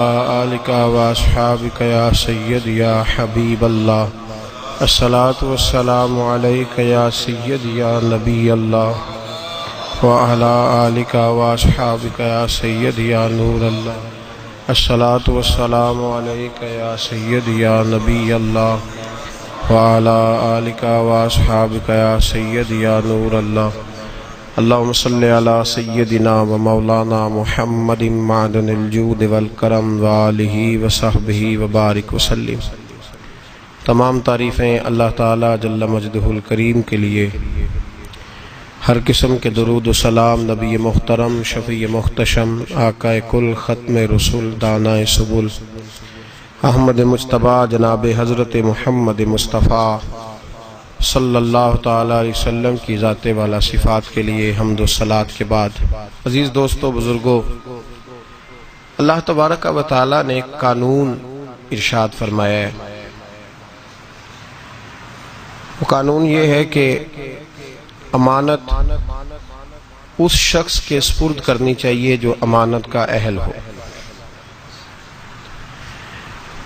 آلک و اصحابک یا سید یا حبیب اللہ الصلاۃ والسلام علیک یا سید یا نبی اللہ وعلی آلک و اصحابک یا سید یا نور اللہ الصلاۃ والسلام علیک یا سید یا نبی اللہ وعلی آلک و اصحابک یا سید یا نور اللہ اللہم صلی علی سیدنا و مولانا محمد معدن الجود والکرم وآلہ وصحبہ وبارک وسلم۔ تمام تعریفیں اللہ تعالی جل مجدہ الکریم کے لیے، ہر قسم کے درود و سلام نبی محترم شفیع محتشم آقا کل ختم رسول دانائے سبل احمد مجتبیٰ جناب حضرت محمد مصطفیٰ صلی اللہ تعالیٰ علیہ وسلم کی ذات والا صفات کے لیے حمد و صلات کے بعد، عزیز دوستو بزرگو، اللہ تبارک و تعالیٰ نے ایک قانون ارشاد فرمایا ہے۔ وہ قانون یہ ہے کہ امانت اس شخص کے سپرد کرنی چاہیے جو امانت کا اہل ہو۔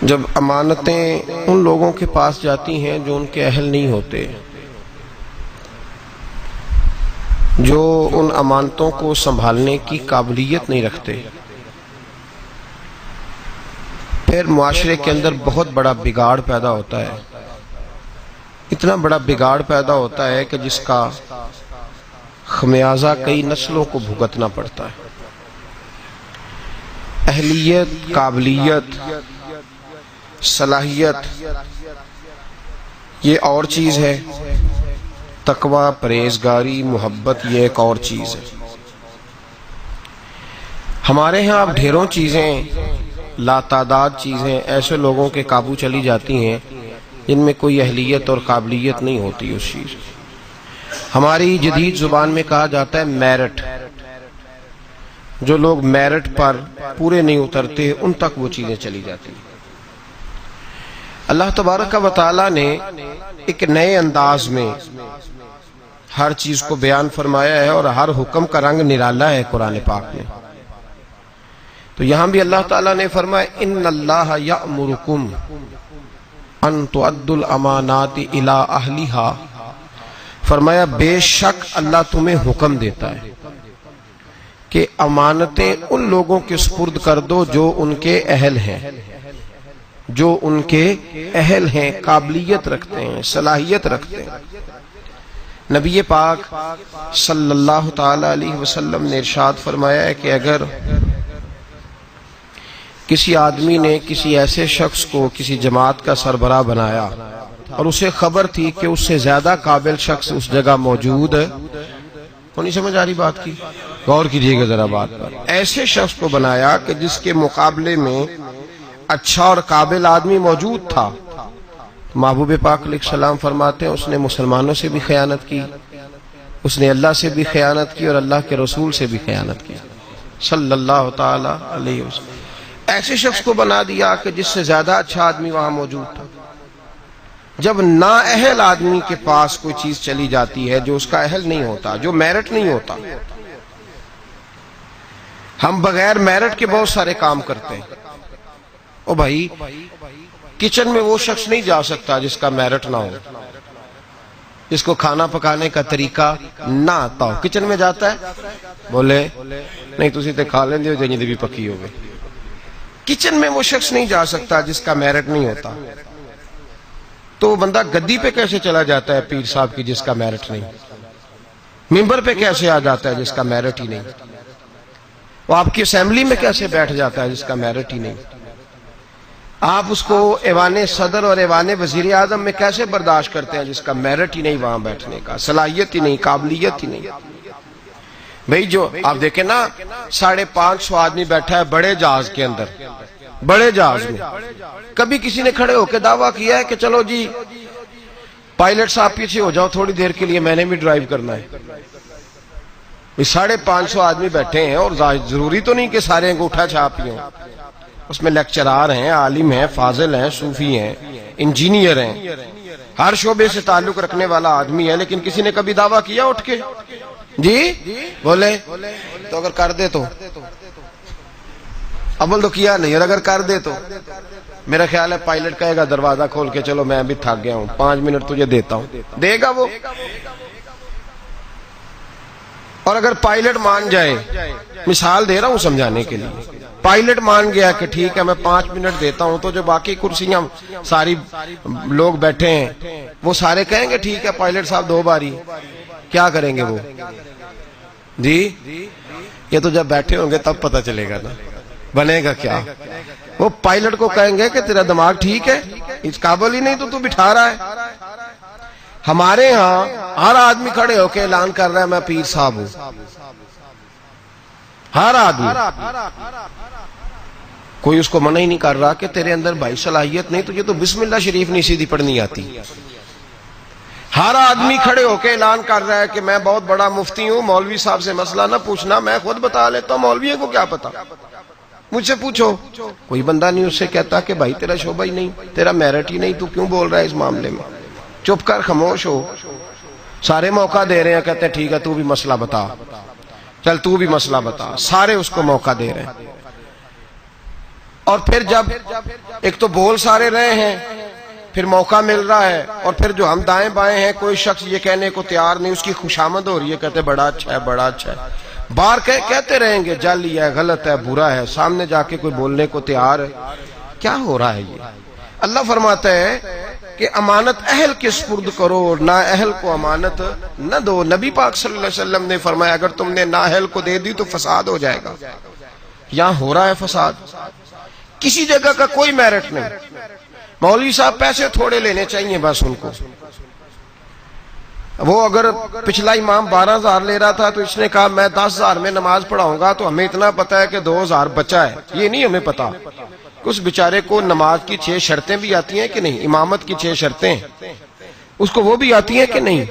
جب امانتیں ان لوگوں کے پاس جاتی ہیں جو ان کے اہل نہیں ہوتے، جو ان امانتوں کو سنبھالنے کی قابلیت نہیں رکھتے، پھر معاشرے کے اندر بہت بڑا بگاڑ پیدا ہوتا ہے۔ اتنا بڑا بگاڑ پیدا ہوتا ہے کہ جس کا خمیازہ کئی نسلوں کو بھگتنا پڑتا ہے۔ اہلیت، قابلیت، صلاحیت یہ اور چیز ہے، تقوی، پرہیزگاری، محبت یہ ایک اور چیز ہے۔ ہمارے ہاں اب ڈھیروں چیزیں، لاتعداد چیزیں ایسے لوگوں کے قابو چلی جاتی ہیں جن میں کوئی اہلیت اور قابلیت نہیں ہوتی اس چیز۔ ہماری جدید زبان میں کہا جاتا ہے میرٹ۔ جو لوگ میرٹ پر پورے نہیں اترتے ان تک وہ چیزیں چلی جاتی ہیں۔ اللہ تبارک و تعالیٰ نے ایک نئے انداز میں ہر چیز کو بیان فرمایا ہے اور ہر حکم کا رنگ نرالا ہے قرآن پاک میں۔ تو یہاں بھی اللہ تعالیٰ نے فرمایا ان اللہ یأمرکم ان تؤدوا الامانات الی اہلہا، فرمایا بے شک اللہ تمہیں حکم دیتا ہے کہ امانتیں ان لوگوں کے سپرد کر دو جو ان کے اہل ہیں، جو ان کے اہل ہیں، قابلیت رکھتے ہیں، صلاحیت رکھتے ہیں۔ نبی پاک صلی اللہ تعالی علیہ وسلم نے ارشاد فرمایا ہے کہ اگر کسی آدمی نے کسی ایسے شخص کو کسی جماعت کا سربراہ بنایا اور اسے خبر تھی کہ اس سے زیادہ قابل شخص اس جگہ موجود ہے، تو نہیں سمجھ آ رہی بات کی؟ غور کیجئے گا ذرا بات پر۔ ایسے شخص کو بنایا کہ جس کے مقابلے میں اچھا اور قابل آدمی موجود تھا، محبوب پاک علیہ السلام فرماتے ہیں اس نے مسلمانوں سے بھی خیانت کی، اس نے اللہ سے بھی خیانت کی اور اللہ کے رسول سے بھی خیانت کی صلی اللہ تعالی علیہ وسلم۔ ایسے شخص کو بنا دیا کہ جس سے زیادہ اچھا آدمی وہاں موجود تھا۔ جب نااہل آدمی کے پاس کوئی چیز چلی جاتی ہے جو اس کا اہل نہیں ہوتا، جو میرٹ نہیں ہوتا، ہم بغیر میرٹ کے بہت سارے کام کرتے ہیں۔ او بھائی، کچن میں وہ شخص نہیں جا سکتا جس کا میرٹ نہ ہو، جس کو کھانا پکانے کا طریقہ نہ آتا ہو۔ کچن میں جاتا ہے، بولے نہیں تسی تے کھا لیندے ہو جنہی دی بھی پکی ہو گئے۔ کچن میں وہ شخص نہیں جا سکتا جس کا میرٹ نہیں ہوتا، تو بندہ گدی پہ کیسے چلا جاتا ہے پیر صاحب کی جس کا میرٹ نہیں؟ ممبر پہ کیسے آ جاتا ہے جس کا میرٹ ہی نہیں؟ وہ آپ کی اسمبلی میں کیسے بیٹھ جاتا ہے جس کا میرٹ ہی نہیں؟ آپ اس کو ایوان صدر اور ایوان وزیر اعظم میں کیسے برداشت کرتے ہیں جس کا میرٹ ہی نہیں وہاں بیٹھنے کا، صلاحیت ہی نہیں، قابلیت ہی نہیں؟ بھئی جو آپ دیکھیں نا 550 آدمی بیٹھا ہے بڑے جہاز کے اندر، بڑے جہاز میں، کبھی کسی نے کھڑے ہو کے دعویٰ کیا ہے کہ چلو جی پائلٹ صاحب پیچھے ہو جاؤ تھوڑی دیر کے لیے میں نے بھی ڈرائیو کرنا ہے؟ 550 آدمی بیٹھے ہیں اور ضروری تو نہیں کہ سارے انگوٹھا چھاپ ہی ہوں، اس میں لیکچرار ہیں، عالم ہیں، فاضل ہیں، صوفی ہیں، انجینئر ہیں، ہر شعبے سے تعلق رکھنے والا آدمی ہے، لیکن کسی نے کبھی دعویٰ کیا اٹھ کے جی بولے تو اگر کر دے تو اول تو کیا نہیں، اور اگر کر دے تو میرا خیال ہے پائلٹ کہے گا دروازہ کھول کے چلو میں بھی تھک گیا ہوں 5 منٹ تجھے دیتا ہوں، دے گا وہ؟ اور اگر پائلٹ مان جائے، مثال دے رہا ہوں سمجھانے کے لیے، پائلٹ مان گیا کہ ٹھیک ہے میں 5 منٹ دیتا ہوں، تو جو باقی کرسیاں ساری لوگ بیٹھے ہیں وہ سارے کہیں گے ٹھیک ہے پائلٹ صاحب 2 باری، کیا کریں گے وہ؟ جی یہ تو جب بیٹھے ہوں گے تب پتہ چلے گا نا بنے گا کیا۔ وہ پائلٹ کو کہیں گے کہ تیرا دماغ ٹھیک ہے، اس قابل ہی نہیں تو بٹھا رہا ہے۔ ہمارے ہاں ہر آدمی کھڑے ہو کے اعلان کر رہا ہے میں پیر صاحب ہوں، ہر آدمی، کوئی اس کو منع ہی نہیں کر رہا کہ تیرے اندر بھائی صلاحیت نہیں، تجھے تو بسم اللہ شریف نہیں سیدھی پڑھنی آتی۔ ہر آدمی کھڑے ہو کے اعلان کر رہا ہے کہ میں بہت بڑا مفتی ہوں، مولوی صاحب سے مسئلہ نہ پوچھنا، میں خود بتا لیتا ہوں، مولوی کو کیا پتا، مجھ سے پوچھو۔ کوئی بندہ نہیں اس سے کہتا کہ بھائی تیرا شعبہ ہی نہیں، تیرا میرٹ ہی نہیں، تو کیوں بول رہا ہے اس معاملے میں، چپ کر خاموش ہو۔ سارے موقع دے رہے ہیں، کہتے ہیں ٹھیک ہے تو بھی مسئلہ بتا، چل تو بھی مسئلہ بتا، سارے اس کو موقع دے رہے ہیں۔ اور پھر جب ایک تو بول سارے رہے ہیں، پھر موقع مل رہا ہے، اور پھر جو ہم دائیں بائیں ہیں کوئی شخص یہ کہنے کو تیار نہیں، اس کی خوشامد ہو رہی ہے، کہتے بڑا اچھا ہے بڑا اچھا ہے، بار کہتے رہیں گے جعلی ہے غلط ہے برا ہے، سامنے جا کے کوئی بولنے کو تیار ہے؟ کیا ہو رہا ہے یہ؟ اللہ فرماتا ہے کہ امانت اہل کے سپرد کرو اور نا اہل کو امانت نہ دو۔ نبی پاک صلی اللہ علیہ وسلم نے فرمایا اگر تم نے نا اہل کو دے دی تو فساد ہو جائے گا۔ یہاں ہو رہا ہے فساد، کسی جگہ کا کوئی میرٹ نہیں۔ مولوی صاحب پیسے تھوڑے لینے چاہیے بس ان کو، وہ اگر پچھلا امام 12,000 لے رہا تھا تو اس نے کہا میں 10,000 میں نماز پڑھاؤں گا، تو ہمیں اتنا پتا ہے کہ 2,000 بچا ہے، یہ نہیں ہمیں پتا اس بیچارے کو نماز کی 6 شرطیں بھی آتی ہیں کہ نہیں، امامت کی 6 شرطیں اس کو وہ بھی آتی ہیں کہ نہیں،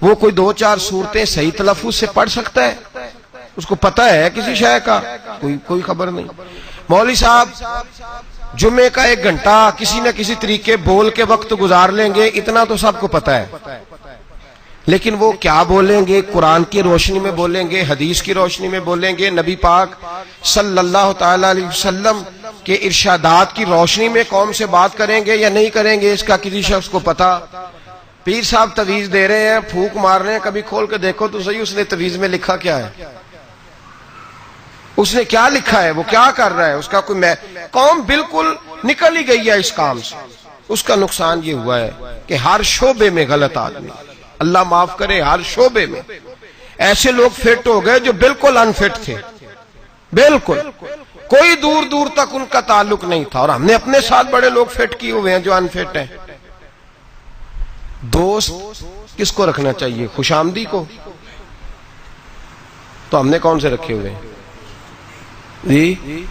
وہ کوئی 2-4 صورتیں صحیح تلفظ سے پڑھ سکتا ہے، اس کو پتا ہے کسی شے کا؟ کوئی خبر نہیں۔ مولوی صاحب جمعے کا 1 گھنٹہ کسی نہ کسی طریقے بول کے وقت گزار لیں گے، اتنا تو سب کو پتا ہے، لیکن وہ کیا بولیں گے؟ قرآن کی روشنی میں بولیں گے، حدیث کی روشنی میں بولیں گے، نبی پاک صلی اللہ تعالی علیہ وسلم کے ارشادات کی روشنی میں قوم سے بات کریں گے یا نہیں کریں گے، اس کا کسی شخص کو پتا؟ پیر صاحب تویز دے رہے ہیں، پھونک مار رہے ہیں، کبھی کھول کے دیکھو تو صحیح اس نے تویز میں لکھا کیا ہے، اس نے کیا لکھا ہے، وہ کیا کر رہا ہے، اس کا کوئی قوم بالکل نکل ہی گئی ہے اس کام سے۔ اس کا نقصان یہ ہوا ہے کہ ہر شعبے میں غلط آدمی، اللہ معاف کرے، ہر شعبے میں ایسے لوگ فٹ ہو گئے جو بالکل انفٹ تھے، بالکل کوئی دور دور تک ان کا تعلق نہیں تھا، اور ہم نے اپنے ساتھ بڑے لوگ فٹ کیے ہوئے ہیں جو انفٹ ہیں۔ دوست کس کو رکھنا چاہیے؟ خوش آمدی کو، تو ہم نے کون سے رکھے ہوئے ہیں جی؟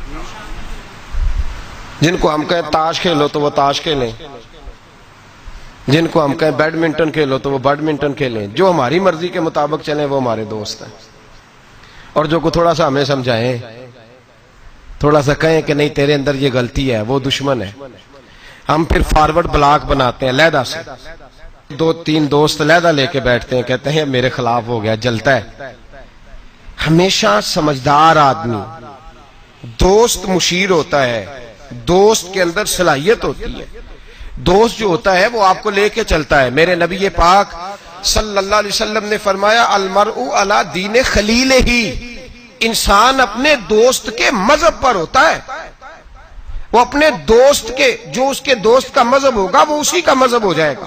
جن کو ہم کہیں تاش کھیلو تو وہ تاش کھیلیں، جن کو ہم کہیں بیڈمنٹن کھیلو تو وہ بیڈمنٹن کھیلیں، جو ہماری مرضی کے مطابق چلیں وہ ہمارے دوست ہیں، اور جو کو تھوڑا سا ہمیں سمجھائیں، تھوڑا سا کہیں کہ نہیں تیرے اندر یہ غلطی ہے، وہ دشمن ہے۔ ہم پھر فارورڈ بلاک بناتے ہیں علیحدہ سے، 2-3 دوست علیحدہ لے کے بیٹھتے ہیں، کہتے ہیں میرے خلاف ہو گیا، جلتا ہے۔ ہمیشہ سمجھدار آدمی دوست مشیر ہوتا ہے، دوست کے اندر صلاحیت ہوتی ہے، دوست جو ہوتا ہے وہ آپ کو لے کے چلتا ہے۔ میرے نبی پاک صلی اللہ علیہ وسلم نے فرمایا المرء علی دین خلیلہ، انسان اپنے دوست کے مذہب پر ہوتا ہے، وہ اپنے دوست کے، جو اس کے دوست کا مذہب ہوگا وہ اسی کا مذہب ہو جائے گا۔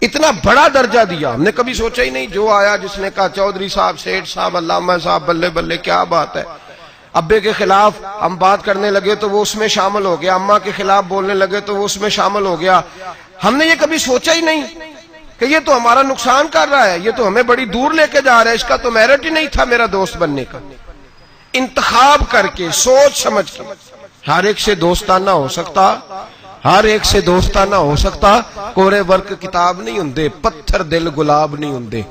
اتنا بڑا درجہ دیا، ہم نے کبھی سوچا ہی نہیں، جو آیا جس نے کہا چودھری صاحب، سیٹھ صاحب، علامہ صاحب، بلے بلے کیا بات ہے، ابے کے خلاف ہم بات کرنے لگے تو وہ اس میں شامل ہو گیا، اماں کے خلاف بولنے لگے تو وہ اس میں شامل ہو گیا۔ ہم نے یہ کبھی سوچا ہی نہیں کہ یہ تو ہمارا نقصان کر رہا ہے، یہ تو ہمیں بڑی دور لے کے جا رہا ہے، اس کا تو میرٹ ہی نہیں تھا میرا دوست بننے کا۔ انتخاب کر کے، سوچ سمجھ کے، ہر ایک سے دوستانہ ہو سکتا، ہر ایک سے دوستانہ ہو سکتا، کورے ورک کتاب نہیں ہوندے، پتھر دل گلاب نہیں ہوندے،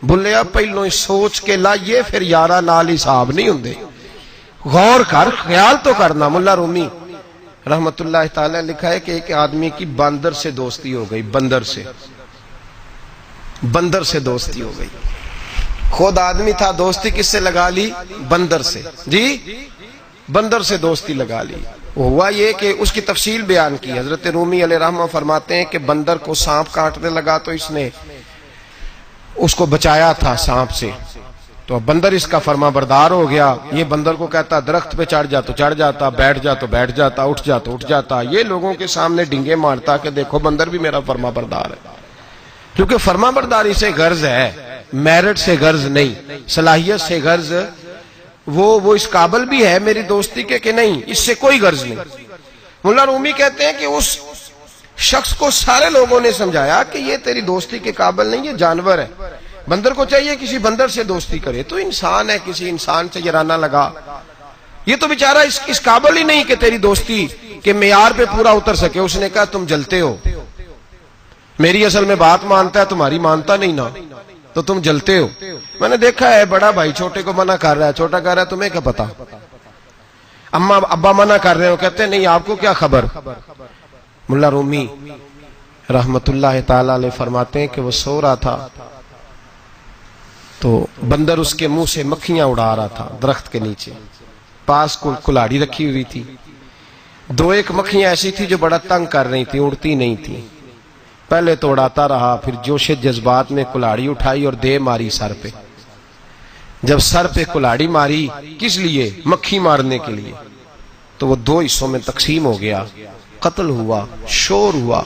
بھلیا پہلوں ہی سوچ کے لائیے پھر یارہ نال حساب نہیں ہوندے۔ غور کر، خیال تو کرنا۔ ملا رومی رحمت اللہ تعالی لکھا ہے کہ ایک آدمی کی باندر سے دوستی ہو گئی، بندر سے دوستی ہو گئی، خود آدمی تھا، دوستی کس سے لگا لی؟ بندر سے۔ جی بندر سے دوستی لگا لی. ہوا یہ کہ اس کی تفصیل بیان کی. حضرت رومی علیہ رحمہ فرماتے ہیں کہ بندر کو سانپ کاٹنے لگا تو اس نے اس کو بچایا تھا سانپ سے, تو بندر اس کا فرما بردار ہو گیا. یہ بندر کو کہتا درخت پہ چڑھ جا تو چڑھ جاتا, بیٹھ جا تو بیٹھ جاتا, اٹھ جا تو اٹھ جاتا. یہ لوگوں کے سامنے ڈنگے مارتا کہ دیکھو بندر بھی میرا فرما بردار ہے. کیونکہ فرما برداری سے غرض ہے, میرٹ سے غرض نہیں, صلاحیت سے غرض. وہ اس قابل بھی ہے میری دوستی کے کہ نہیں, اس سے کوئی غرض نہیں. مولا رومی کہتے ہیں کہ اس شخص کو سارے لوگوں نے سمجھایا کہ یہ تیری دوستی کے قابل نہیں, یہ جانور ہے. بندر کو چاہیے کسی بندر سے دوستی کرے, تو انسان ہے, کسی انسان سے جرانہ لگا. یہ تو بیچارہ اس قابل ہی نہیں کہ تیری دوستی کے معیار پہ پورا اتر سکے. اس نے کہا تم جلتے ہو, میری اصل میں بات مانتا ہے, تمہاری مانتا نہیں نا, تو تم جلتے ہو. میں نے دیکھا ہے بڑا بھائی چھوٹے کو منع کر رہا ہے, چھوٹا کہہ رہا ہے تمہیں کیا پتا, اما ابا منع کر رہے ہو, کہتے ہیں نہیں آپ کو کیا خبر. مولا رومی رحمت اللہ تعالی علیہ فرماتے ہیں کہ وہ سو رہا تھا تو بندر اس کے منہ سے مکھیاں اڑا رہا تھا درخت کے نیچے. پاس کلاڑی رکھی ہوئی تھی, دو ایک مکھیاں ایسی تھی جو بڑا تنگ کر رہی تھی, اڑتی نہیں تھی. پہلے تو اڑاتا رہا, پھر جوش جذبات میں کلاڑی اٹھائی اور دے ماری سر پہ. جب سر پہ کلاڑی ماری, کس لیے, مکھی مارنے کے لیے, تو وہ دو حصوں میں تقسیم ہو گیا. قتل ہوا, شور ہوا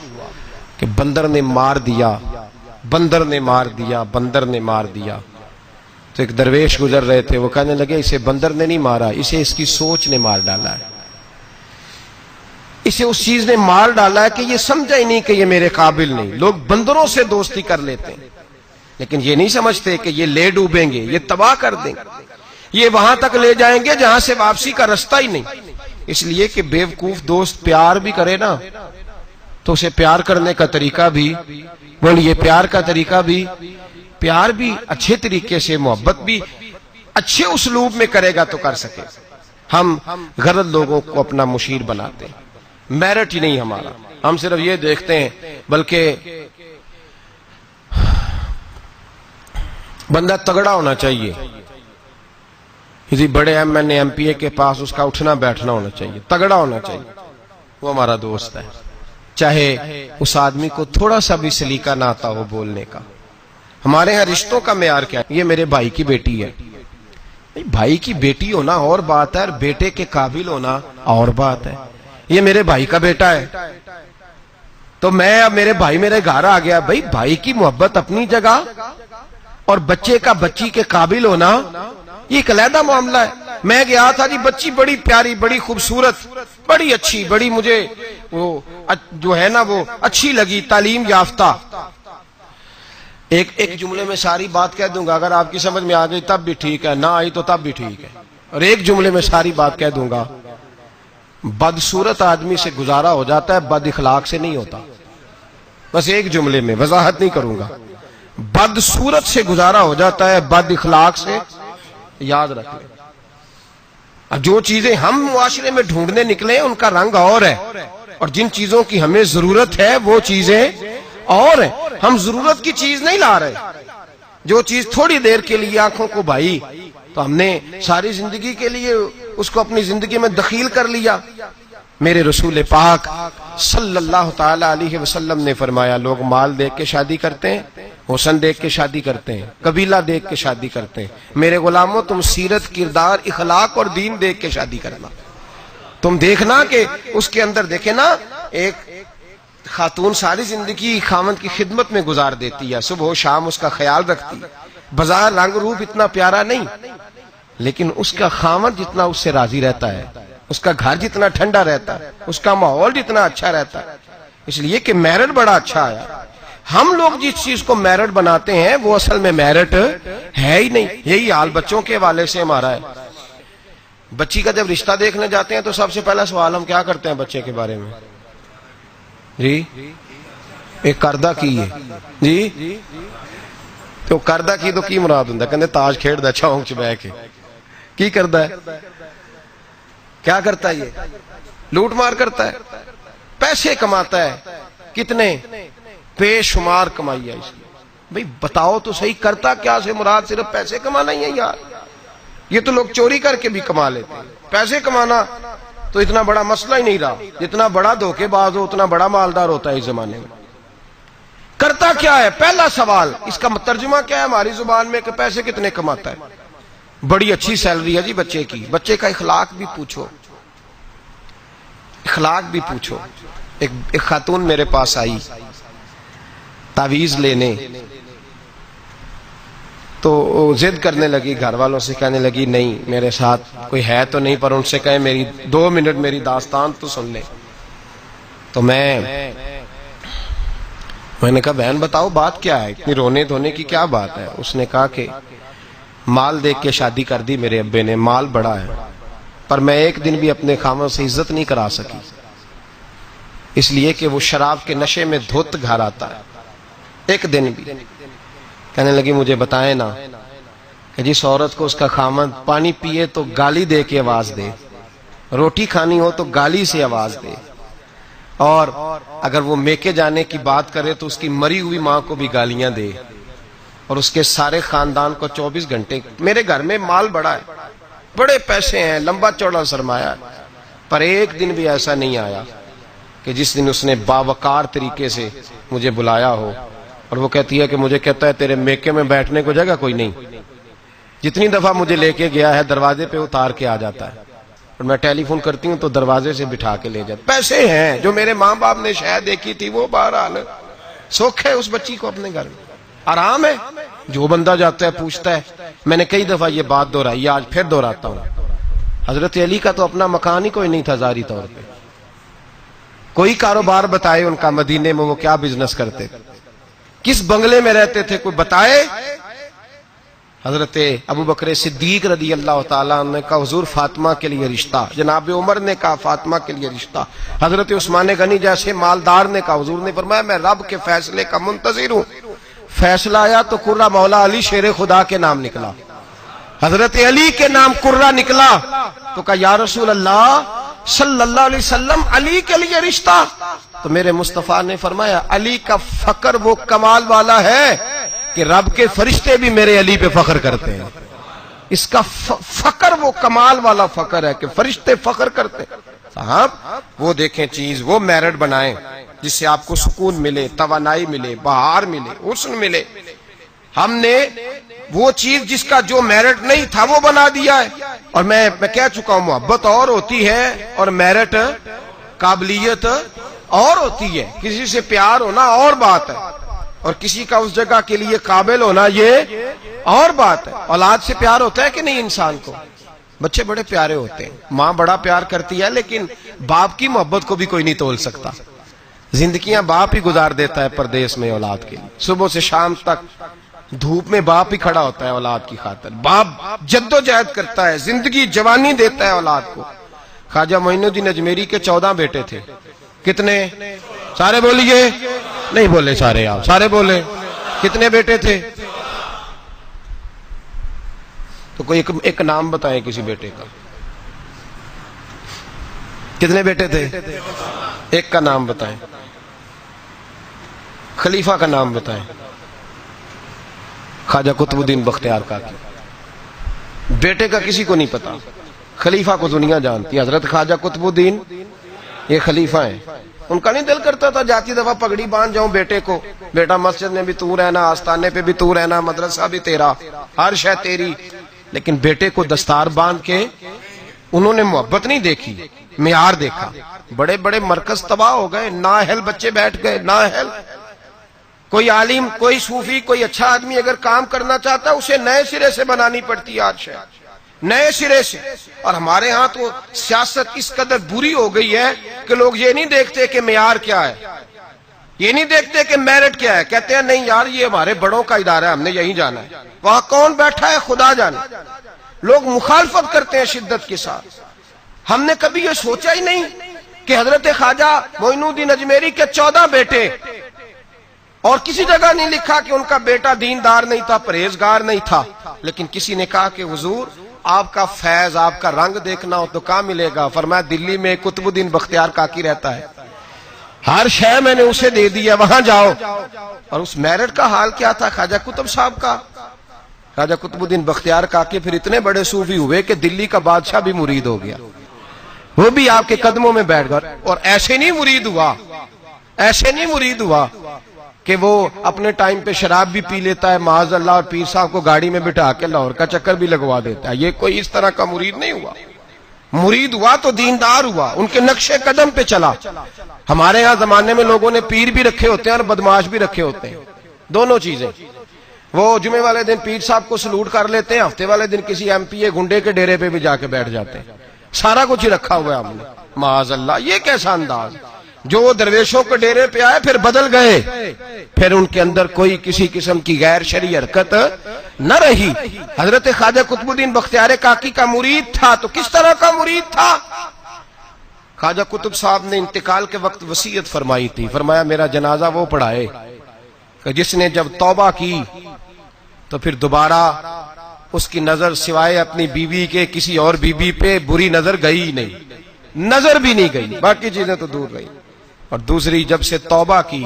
کہ بندر نے مار دیا, بندر نے مار دیا, بندر نے مار دیا. تو ایک درویش گزر رہے تھے, وہ کہنے لگے اسے بندر نے نہیں مارا, اسے اس کی سوچ نے مار ڈالا ہے, اسے اس چیز نے مار ڈالا ہے کہ یہ سمجھا ہی نہیں کہ یہ میرے قابل نہیں. لوگ بندروں سے دوستی کر لیتے ہیں لیکن یہ نہیں سمجھتے کہ یہ لے ڈوبیں گے, یہ تباہ کر دیں گے, یہ وہاں تک لے جائیں گے جہاں سے واپسی کا رستہ ہی نہیں. اس لیے کہ بیوقوف دوست پیار بھی کرے نا تو اسے پیار کرنے کا طریقہ بھی, بولیے پیار کا طریقہ بھی, پیار بھی اچھے طریقے سے, محبت بھی اچھے اسلوب میں کرے گا تو کر سکے. ہم غلط لوگوں کو اپنا مشیر بناتے ہیں, میرٹ ہی نہیں ہمارا, ہم صرف یہ دیکھتے ہیں. بلکہ بندہ تگڑا ہونا چاہیے, کسی بڑے M N A M P A کے پاس اس کا اٹھنا بیٹھنا ہونا چاہیے, تگڑا ہونا چاہیے, وہ ہمارا دوست ہے. چاہے اس آدمی کو تھوڑا سا بھی سلیقہ نہ آتا ہو بولنے کا. ہمارے ہاں رشتوں کا معیار کیا ہے, یہ میرے بھائی کی بیٹی ہے. بھائی کی بیٹی ہونا اور بات ہے, اور بیٹے کے قابل ہونا اور بات ہے. یہ میرے بھائی کا بیٹا ہے تو میں, اب میرے بھائی میرے گھر آ گیا. بھائی بھائی کی محبت اپنی جگہ, اور بچے کا بچی کے قابل ہونا یہ ایک علیحدہ معاملہ ہے. میں گیا تھا جی, بچی بڑی پیاری, بڑی خوبصورت, بڑی اچھی, بڑی مجھے وہ جو ہے نا وہ اچھی لگی, تعلیم یافتہ. ایک جملے میں ساری بات کہہ دوں گا, اگر آپ کی سمجھ میں آ گئی تب بھی ٹھیک ہے, نہ آئی تو تب بھی ٹھیک ہے. اور ایک جملے میں ساری بات کہہ دوں گا, بدصورت آدمی سے گزارا ہو جاتا ہے, بد اخلاق سے نہیں ہوتا. بس ایک جملے میں, وضاحت نہیں کروں گا. بدصورت سے گزارا ہو جاتا ہے, بد اخلاق سے. یاد رکھ لیں, جو چیزیں ہم معاشرے میں ڈھونڈنے نکلے ان کا رنگ اور ہے, اور جن چیزوں کی ہمیں ضرورت ہے وہ چیزیں اور ہیں. ہم ضرورت کی چیز نہیں لا رہے. جو چیز تھوڑی دیر کے لیے آنکھوں کو بھائی, تو ہم نے ساری زندگی کے لیے اس کو اپنی زندگی میں دخیل کر لیا. میرے رسول پاک صلی اللہ تعالی علیہ وسلم نے فرمایا, لوگ مال دیکھ کے شادی کرتے ہیں, حسن دیکھ کے شادی کرتے ہیں, قبیلہ دیکھ کے شادی کرتے ہیں. میرے غلاموں, تم سیرت, کردار, اخلاق اور دین دیکھ کے شادی کرنا. تم دیکھنا کہ اس کے اندر, دیکھے نا, ایک خاتون ساری زندگی خاوند کی خدمت میں گزار دیتی ہے, صبح و شام اس کا خیال رکھتی ہے. بازار رنگ روپ اتنا پیارا نہیں, لیکن اس کا خاوند جتنا اس سے راضی رہتا ہے, اس کا گھر جتنا ٹھنڈا رہتا ہے, اس کا ماحول جتنا اچھا رہتا ہے. اس لیے کہ میرٹ بڑا اچھا آیا. ہم لوگ جس چیز کو میرٹ بناتے ہیں وہ اصل میں میرٹ ہے ہی نہیں. یہی حال بچوں کے حوالے سے ہمارا ہے. بچی کا جب رشتہ دیکھنے جاتے ہیں تو سب سے پہلا سوال ہم کیا کرتے ہیں بچے کے بارے میں, جی ایک کردہ کی ہے جی, تو کردہ کی تو کی مراد ہوں, کہتے تاج کھیڑ دا چونک چ بہ کے, کی کردا ہے, کیا کرتا ہے, یہ لوٹ مار کرتا ہے, پیسے کماتا ہے. کتنے بے شمار کمائی ہے اس کی. بھئی بتاؤ تو صحیح, کرتا کیا سے مراد صرف پیسے کمانا ہی ہے یار, یہ تو لوگ چوری کر کے بھی کما لیتے ہیں. پیسے کمانا تو اتنا بڑا مسئلہ ہی نہیں رہا. جتنا بڑا دھوکے باز ہو اتنا بڑا مالدار ہوتا ہے اس زمانے میں. کرتا کیا ہے؟ پہلا سوال اس کا ترجمہ کیا ہے ہماری زبان میں کہ پیسے کتنے کماتا ہے؟ بڑی اچھی سیلری ہے جی بچے کی. بچے کا اخلاق بھی پوچھو, اخلاق بھی پوچھو. ایک خاتون میرے پاس آئی تعویذ لینے, تو ضد کرنے لگی, گھر والوں سے کہنے لگی نہیں میرے ساتھ کوئی ہے تو نہیں, پر ان سے کہے میری 2 منٹ میری داستان تو سن لے. تو میں نے کہا بہن بتاؤ بات کیا ہے, اتنی رونے دھونے کی کیا بات ہے؟ اس نے کہا کہ مال دیکھ کے شادی کر دی میرے ابے نے, مال بڑا ہے, پر میں ایک دن بھی اپنے خاوند سے عزت نہیں کرا سکی, اس لیے کہ وہ شراب کے نشے میں دھوت گھر آتا ہے, ایک دن بھی. کہنے لگی مجھے بتائیں نا کہ جس عورت کو اس کا خاوند پانی پیے تو گالی دے کے آواز دے, روٹی کھانی ہو تو گالی سے آواز دے, اور اگر وہ میکے جانے کی بات کرے تو اس کی مری ہوئی ماں کو بھی گالیاں دے, اور اس کے سارے خاندان کو 24 گھنٹے. میرے گھر میں مال بڑا ہے, بڑے پیسے ہیں, لمبا چوڑا سرمایہ ہے, پر ایک دن بھی ایسا نہیں آیا کہ جس دن اس نے باوقار طریقے سے مجھے بلایا ہو. اور وہ کہتی ہے کہ مجھے کہتا ہے تیرے میکے میں بیٹھنے کو جگہ کوئی نہیں. جتنی دفعہ مجھے لے کے گیا ہے دروازے پہ اتار کے آ جاتا ہے, اور میں ٹیلی فون کرتی ہوں تو دروازے سے بٹھا کے لے جاتا. پیسے ہیں, جو میرے ماں باپ نے شاید دیکھی تھی وہ بہرحال سوکھ ہے اس بچی کو اپنے گھر میں, آرام ہے. جو بندہ جاتا ہے پوچھتا ہے. میں نے کئی دفعہ یہ بات دہرائی, آج پھر دہراتا ہوں. حضرت علی کا تو اپنا مکان ہی کوئی نہیں تھا ظاہری طور پہ. کوئی کاروبار بتائے ان کا مدینے میں وہ کیا بزنس کرتے, کس بنگلے میں رہتے تھے, کوئی بتائے. حضرت ابو بکر صدیق رضی اللہ تعالیٰ عنہ نے کہا حضور فاطمہ کے لیے رشتہ, جناب عمر نے کہا فاطمہ کے لیے رشتہ, حضرت عثمان غنی جیسے مالدار نے کہا. حضور نے فرمایا میں رب کے فیصلے کا منتظر ہوں. فیصلہ آیا تو قرہ مولا علی شیر خدا کے نام نکلا, حضرت علی کے نام قرہ نکلا. تو کہا یا رسول اللہ صلی اللہ علیہ وسلم علی کے لیے رشتہ. تو میرے مصطفیٰ نے فرمایا علی کا فخر وہ کمال والا ہے کہ رب کے فرشتے بھی میرے علی پہ فخر کرتے ہیں. اس کا فخر وہ کمال والا فخر ہے کہ فرشتے فخر کرتے ہیں. صاحب وہ دیکھیں چیز, وہ میرٹ بنائیں جس سے آپ کو سکون ملے, توانائی ملے, بہار ملے, حسن ملے. ہم نے وہ چیز جس کا جو میرٹ نہیں تھا وہ بنا دیا ہے. اور میں کہہ چکا ہوں محبت اور ہوتی ہے اور میرٹ قابلیت اور ہوتی ہے. کسی سے پیار ہونا اور بات ہے, اور کسی کا اس جگہ کے لیے قابل ہونا یہ اور بات ہے. اولاد سے پیار ہوتا ہے کہ نہیں انسان کو؟ بچے بڑے پیارے ہوتے ہیں, ماں بڑا پیار کرتی ہے, لیکن باپ کی محبت کو بھی کوئی نہیں تول سکتا. زندگیاں باپ ہی گزار دیتا ہے پردیس میں اولاد کے لیے. صبح سے شام تک دھوپ میں باپ ہی کھڑا ہوتا ہے اولاد کی خاطر. باپ جدوجہد کرتا ہے, زندگی جوانی دیتا ہے اولاد کو. خواجہ معین الدین اجمیری کے 14 بیٹے تھے. کتنے؟ سارے بولیے, نہیں بولے سارے, آپ سارے بولے. کتنے بیٹے تھے؟ تو کوئی ایک نام بتائیں کسی بیٹے کا. کتنے بیٹے تھے؟ ایک کا نام بتائیں. خلیفہ کا نام بتائیں. خواجہ قطب الدین بختیار کاکی. بیٹے کا کسی کو نہیں پتا, خلیفہ کو دنیا جانتی. حضرت خواجہ قطب الدین یہ خلیفہ ہیں. ان کا نہیں دل کرتا تھا جاتی دفعہ پگڑی باندھ جاؤں بیٹے کو, بیٹا مسجد میں بھی تو رہنا, آستانے پہ بھی تو رہنا, مدرسہ بھی تیرا, ہر شے تیری. لیکن بیٹے کو دستار باندھ کے انہوں نے محبت نہیں دیکھی, معیار دیکھا. بڑے بڑے مرکز تباہ ہو گئے, نااہل بچے بیٹھ گئے, نااہل. کوئی عالم, کوئی صوفی, کوئی اچھا آدمی اگر کام کرنا چاہتا ہے اسے نئے سرے سے بنانی پڑتی ہے آج شے, نئے سرے سے. اور ہمارے ہاں تو سیاست اس قدر بری ہو گئی ہے کہ لوگ یہ نہیں دیکھتے کہ معیار کیا ہے, یہ نہیں دیکھتے کہ میرٹ کیا ہے. کہتے ہیں نہیں یار یہ ہمارے بڑوں کا ادارہ ہے, ہم نے یہیں جانا ہے. وہاں کون بیٹھا ہے خدا جانے. لوگ مخالفت کرتے ہیں شدت کے ساتھ. ہم نے کبھی یہ سوچا ہی نہیں کہ حضرت خواجہ معین الدین اجمیری کے 14 بیٹے, اور کسی جگہ نہیں لکھا کہ ان کا بیٹا دیندار نہیں تھا, پرہیزگار نہیں تھا. لیکن کسی نے کہا کہ حضور آپ کا فیض, آپ کا رنگ دیکھنا ہو تو کہاں ملے گا؟ فرمایا دلی میں قطب الدین بختیار کاکی رہتا ہے, ہر شے میں نے اسے دے دی ہے, وہاں جاؤ. اور اس میرٹ کا حال کیا تھا خواجہ قطب صاحب کا؟ خواجہ قطب الدین بختیار کاکی پھر اتنے بڑے صوفی ہوئے کہ دلی کا بادشاہ بھی مرید ہو گیا، وہ بھی آپ کے قدموں میں بیٹھ گیا. اور ایسے نہیں مرید ہوا کہ وہ اپنے ٹائم پہ شراب بھی پی لیتا ہے معاذ اللہ، اور پیر صاحب کو گاڑی میں بٹھا کے لاہور کا چکر بھی لگوا دیتا ہے. یہ کوئی اس طرح کا مرید نہیں ہوا. مرید ہوا تو دیندار ہوا، ان کے نقش قدم پہ چلا. ہمارے ہاں زمانے میں لوگوں نے پیر بھی رکھے ہوتے ہیں اور بدماش بھی رکھے ہوتے ہیں، دونوں چیزیں. وہ جمعے والے دن پیر صاحب کو سلوٹ کر لیتے ہیں، ہفتے والے دن کسی ایم پی اے گنڈے کے ڈیرے پہ بھی جا کے بیٹھ جاتے ہیں. سارا کچھ ہی رکھا ہوا ہے ہم نے معاذ اللہ. یہ کیسا انداز! جو درویشوں کے ڈیرے پہ آئے پھر بدل گئے، پھر ان کے اندر کوئی کسی قسم کی غیر شرعی حرکت نہ رہی. حضرت خواجہ قطب الدین بختیار کاکی کا مرید تھا تو کس طرح کا مرید تھا؟ خواجہ قطب صاحب نے انتقال کے وقت وصیت فرمائی تھی، فرمایا میرا جنازہ وہ پڑھائے کہ جس نے جب توبہ کی تو پھر دوبارہ اس کی نظر سوائے اپنی بیوی کے کسی اور بیوی پہ بری نظر گئی نہیں، نظر بھی نہیں گئی، باقی چیزیں تو دور رہی. اور دوسری، جب سے توبہ کی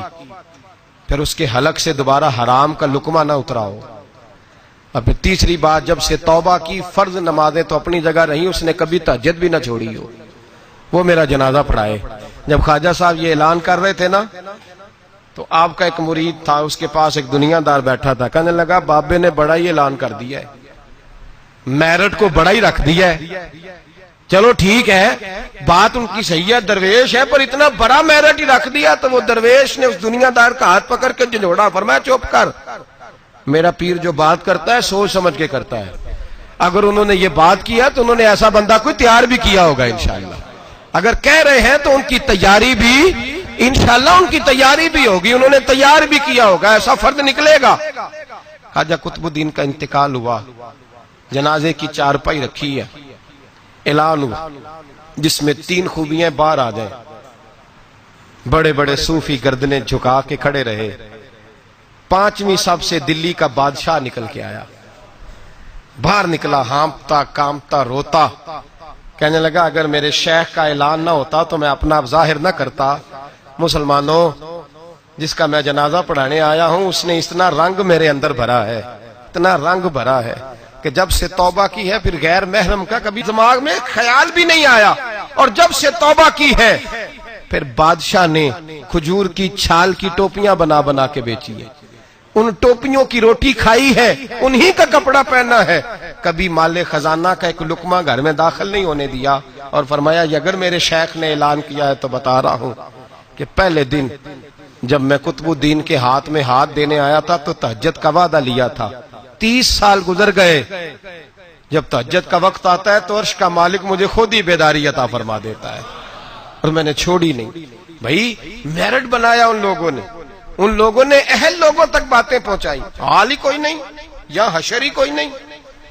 پھر اس کے حلق سے دوبارہ حرام کا لقمہ نہ اترا ہو. اور پھر تیسری بات، جب سے توبہ کی فرض نمازیں تو اپنی جگہ رہیں، اس نے کبھی تہجد بھی نہ چھوڑی ہو. وہ میرا جنازہ پڑھائے. جب خواجہ صاحب یہ اعلان کر رہے تھے نا تو آپ کا ایک مرید تھا، اس کے پاس ایک دنیا دار بیٹھا تھا، کہنے لگا بابے نے بڑا ہی اعلان کر دیا ہے، میرٹ کو بڑا ہی رکھ دیا ہے. چلو ٹھیک ہے، بات ان کی صحیح ہے، درویش ہے، پر اتنا بڑا میرٹ ہی رکھ دیا. تو وہ درویش نے اس دنیا دار کا ہاتھ پکڑ کے جھنجھوڑا، فرمایا چپ کر، میرا پیر جو بات کرتا ہے سوچ سمجھ کے کرتا ہے. اگر انہوں نے یہ بات کیا تو انہوں نے ایسا بندہ کوئی تیار بھی کیا ہوگا انشاءاللہ. اگر کہہ رہے ہیں تو ان کی تیاری بھی انشاءاللہ ان کی تیاری بھی ہوگی، انہوں نے تیار بھی کیا ہوگا، ایسا فرد نکلے گا. خواجہ قطب الدین کا انتقال ہوا، جنازے کی چارپائی رکھی ہے، اعلان ہوا جس میں 3 خوبیاں باہر آ جائیں. بڑے بڑے صوفی گردنیں جھکا کے کھڑے رہے. 5ویں صف سے دلی کا بادشاہ نکل کے آیا، باہر نکلا، ہانپتا کامتا روتا، کہنے لگا اگر میرے شیخ کا اعلان نہ ہوتا تو میں اپنا ظاہر نہ کرتا. مسلمانوں، جس کا میں جنازہ پڑھانے آیا ہوں اس نے اتنا رنگ میرے اندر بھرا ہے، اتنا رنگ بھرا ہے کہ جب سے توبہ کی ہے پھر غیر محرم کا کبھی دماغ میں خیال بھی نہیں آیا. اور جب سے توبہ کی ہے پھر بادشاہ نے کھجور کی چھال کی ٹوپیاں بنا بنا کے بیچی ہے، ان ٹوپیوں کی روٹی کھائی ہے، انہی کا کپڑا پہنا ہے، کبھی مال خزانہ کا ایک لقمہ گھر میں داخل نہیں ہونے دیا. اور فرمایا اگر میرے شیخ نے اعلان کیا ہے تو بتا رہا ہوں کہ پہلے دن جب میں قطب الدین کے ہاتھ میں ہاتھ دینے آیا تھا تو تہجد کا وعدہ لیا تھا. 30 سال گزر گئے، جب تہجد کا وقت آتا ہے تو عرش کا مالک مجھے خود ہی بیداری عطا فرما دیتا ہے، اور میں نے چھوڑی نہیں. بھائی میرٹ بنایا ان لوگوں نے اہل لوگوں تک باتیں پہنچائی. حال ہی کوئی نہیں یا حشر ہی کوئی نہیں،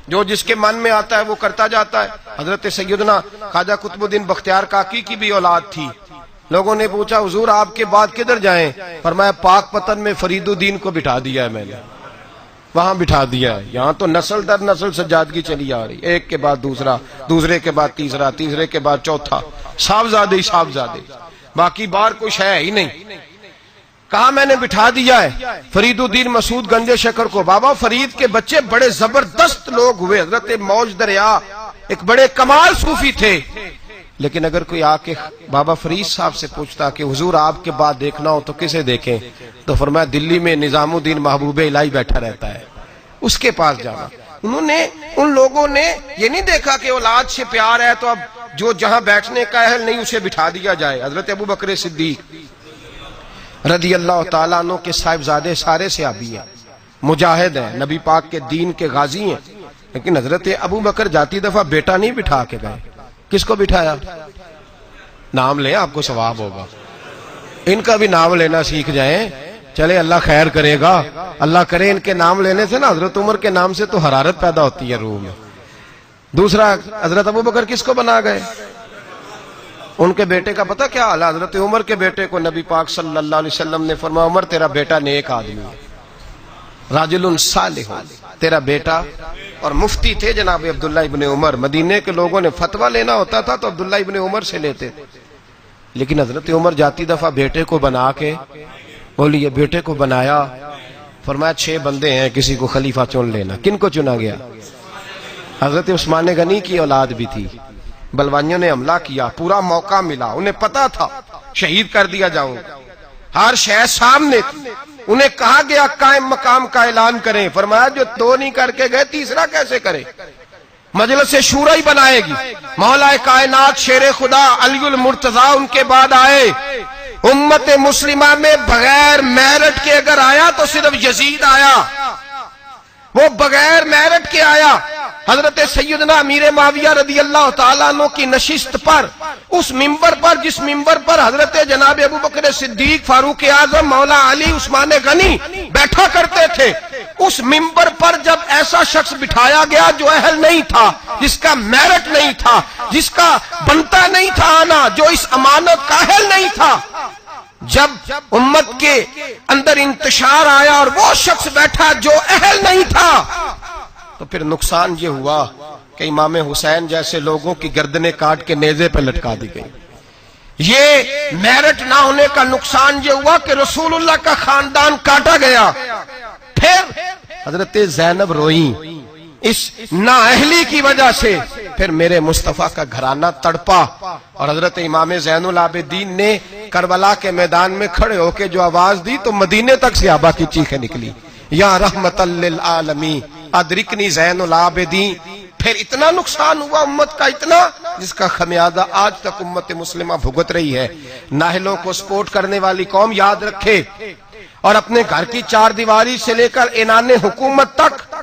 جو جس کے من میں آتا ہے وہ کرتا جاتا ہے. حضرت سیدنا خواجہ قطب الدین بختیار کاکی کی بھی اولاد تھی. لوگوں نے پوچھا حضور آپ کے بعد کدھر جائیں؟ فرمایا پاک پتن میں فرید الدین کو بٹھا دیا ہے میں نے، وہاں بٹھا دیا ہے. یہاں تو نسل در نسل سجادگی چلی آ رہی، ایک کے بعد دوسرا، دوسرے کے بعد تیسرا، تیسرے کے بعد چوتھا، صاحبزادے صاحبزادے، باقی بار کچھ ہے ہی نہیں. کہا میں نے بٹھا دیا ہے فرید الدین مسعود گنج شکر کو. بابا فرید کے بچے بڑے زبردست لوگ ہوئے، حضرت موج دریا ایک بڑے کمال صوفی تھے. لیکن اگر کوئی آ کے بابا فرید صاحب سے پوچھتا کہ حضور آپ کے بعد دیکھنا ہو تو کسے دیکھیں، تو فرمایا دلی میں نظام الدین محبوب الہی بیٹھا رہتا ہے، اس کے پاس جانا. ان لوگوں نے یہ نہیں دیکھا کہ اولاد سے پیار ہے تو اب جو جہاں بیٹھنے کا اہل نہیں اسے بٹھا دیا جائے. حضرت ابو بکر صدیق رضی اللہ تعالیٰ عنہ کے صاحبزادے سارے صحابی ہیں، مجاہد ہیں، نبی پاک کے دین کے غازی ہیں. لیکن حضرت ابو بکر جاتی دفعہ بیٹا نہیں بٹھا کے گئے. کس کو بٹھایا؟ نام لیں آپ کو ثواب ہوگا. ان کا بھی نام لینا سیکھ جائیں، چلے اللہ خیر کرے گا. اللہ کرے ان کے نام لینے سے نا حضرت عمر کے نام سے تو حرارت پیدا ہوتی ہے روح میں. دوسرا حضرت ابو بکر کس کو بنا گئے؟ ان کے بیٹے کا پتہ کیا حال ہے؟ حضرت عمر کے بیٹے کو نبی پاک صلی اللہ علیہ وسلم نے فرمایا عمر تیرا بیٹا نیک آدمی ہے، راجل صالح، تیرا بیٹا. اور مفتی تھے جناب عبداللہ ابن عمر. مدینے کے لوگوں نے فتویٰ لینا ہوتا تھا تو عبداللہ ابن عمر سے لیتے تھے. لیکن حضرت عمر جاتی دفعہ بیٹے کو بنا کے بولی، یہ بیٹے کو بنایا فرمایا 6 بندے ہیں, کسی کو خلیفہ چن لینا. کن کو چنا گیا؟ حضرت عثمان غنی کی اولاد بھی تھی. بلوانیوں نے حملہ کیا, پورا موقع ملا, انہیں پتا تھا شہید کر دیا جاؤں, ہر شے سامنے تھی. انہیں کہا گیا قائم مقام کا اعلان کریں. فرمایا جو 2 نہیں کر کے گئے تیسرا کیسے کرے؟ مجلس شورا ہی بنائے گی. مولا کائنات شیر خدا علی المرتضیٰ ان کے بعد آئے. امت مسلمہ میں بغیر میرٹ کے اگر آیا تو صرف یزید آیا, وہ بغیر میرٹ کے آیا. حضرت سیدنا امیر معاویہ رضی اللہ تعالیٰ عنہ کی نشست پر, اس منبر پر جس منبر پر حضرت جناب ابو بکر صدیق, فاروق اعظم, مولا علی, عثمان غنی بیٹھا کرتے تھے, اس منبر پر جب ایسا شخص بٹھایا گیا جو اہل نہیں تھا, جس کا میرٹ نہیں تھا, جس کا بنتا نہیں تھا آنا, جو اس امانت کا اہل نہیں تھا, جب امت کے اندر انتشار آیا اور وہ شخص بیٹھا جو اہل نہیں تھا, تو پھر نقصان یہ ہوا کہ امام حسین جیسے لوگوں کی گردنیں کاٹ کے نیزے پہ لٹکا دی گئی. یہ میرٹ نہ ہونے کا نقصان یہ ہوا کہ رسول اللہ کا خاندان کاٹا گیا. پھر حضرت زینب روئیں اس نااہلی کی وجہ سے, پھر میرے مصطفیٰ کا گھرانہ تڑپا, اور حضرت امام زین العابدین نے کربلا کے میدان میں کھڑے ہو کے جو آواز دی تو مدینے تک صحابہ کی چیخیں نکلی, یا رحمت للعالمین ادرکنی زین العابدین. پھر اتنا نقصان ہوا امت کا, اتنا جس کا خمیازہ آج تک امت مسلمہ بھگت رہی ہے. نااہلوں کو سپورٹ کرنے والی قوم یاد رکھے, اور اپنے گھر کی 4 دیواری سے لے کر اعلان حکومت تک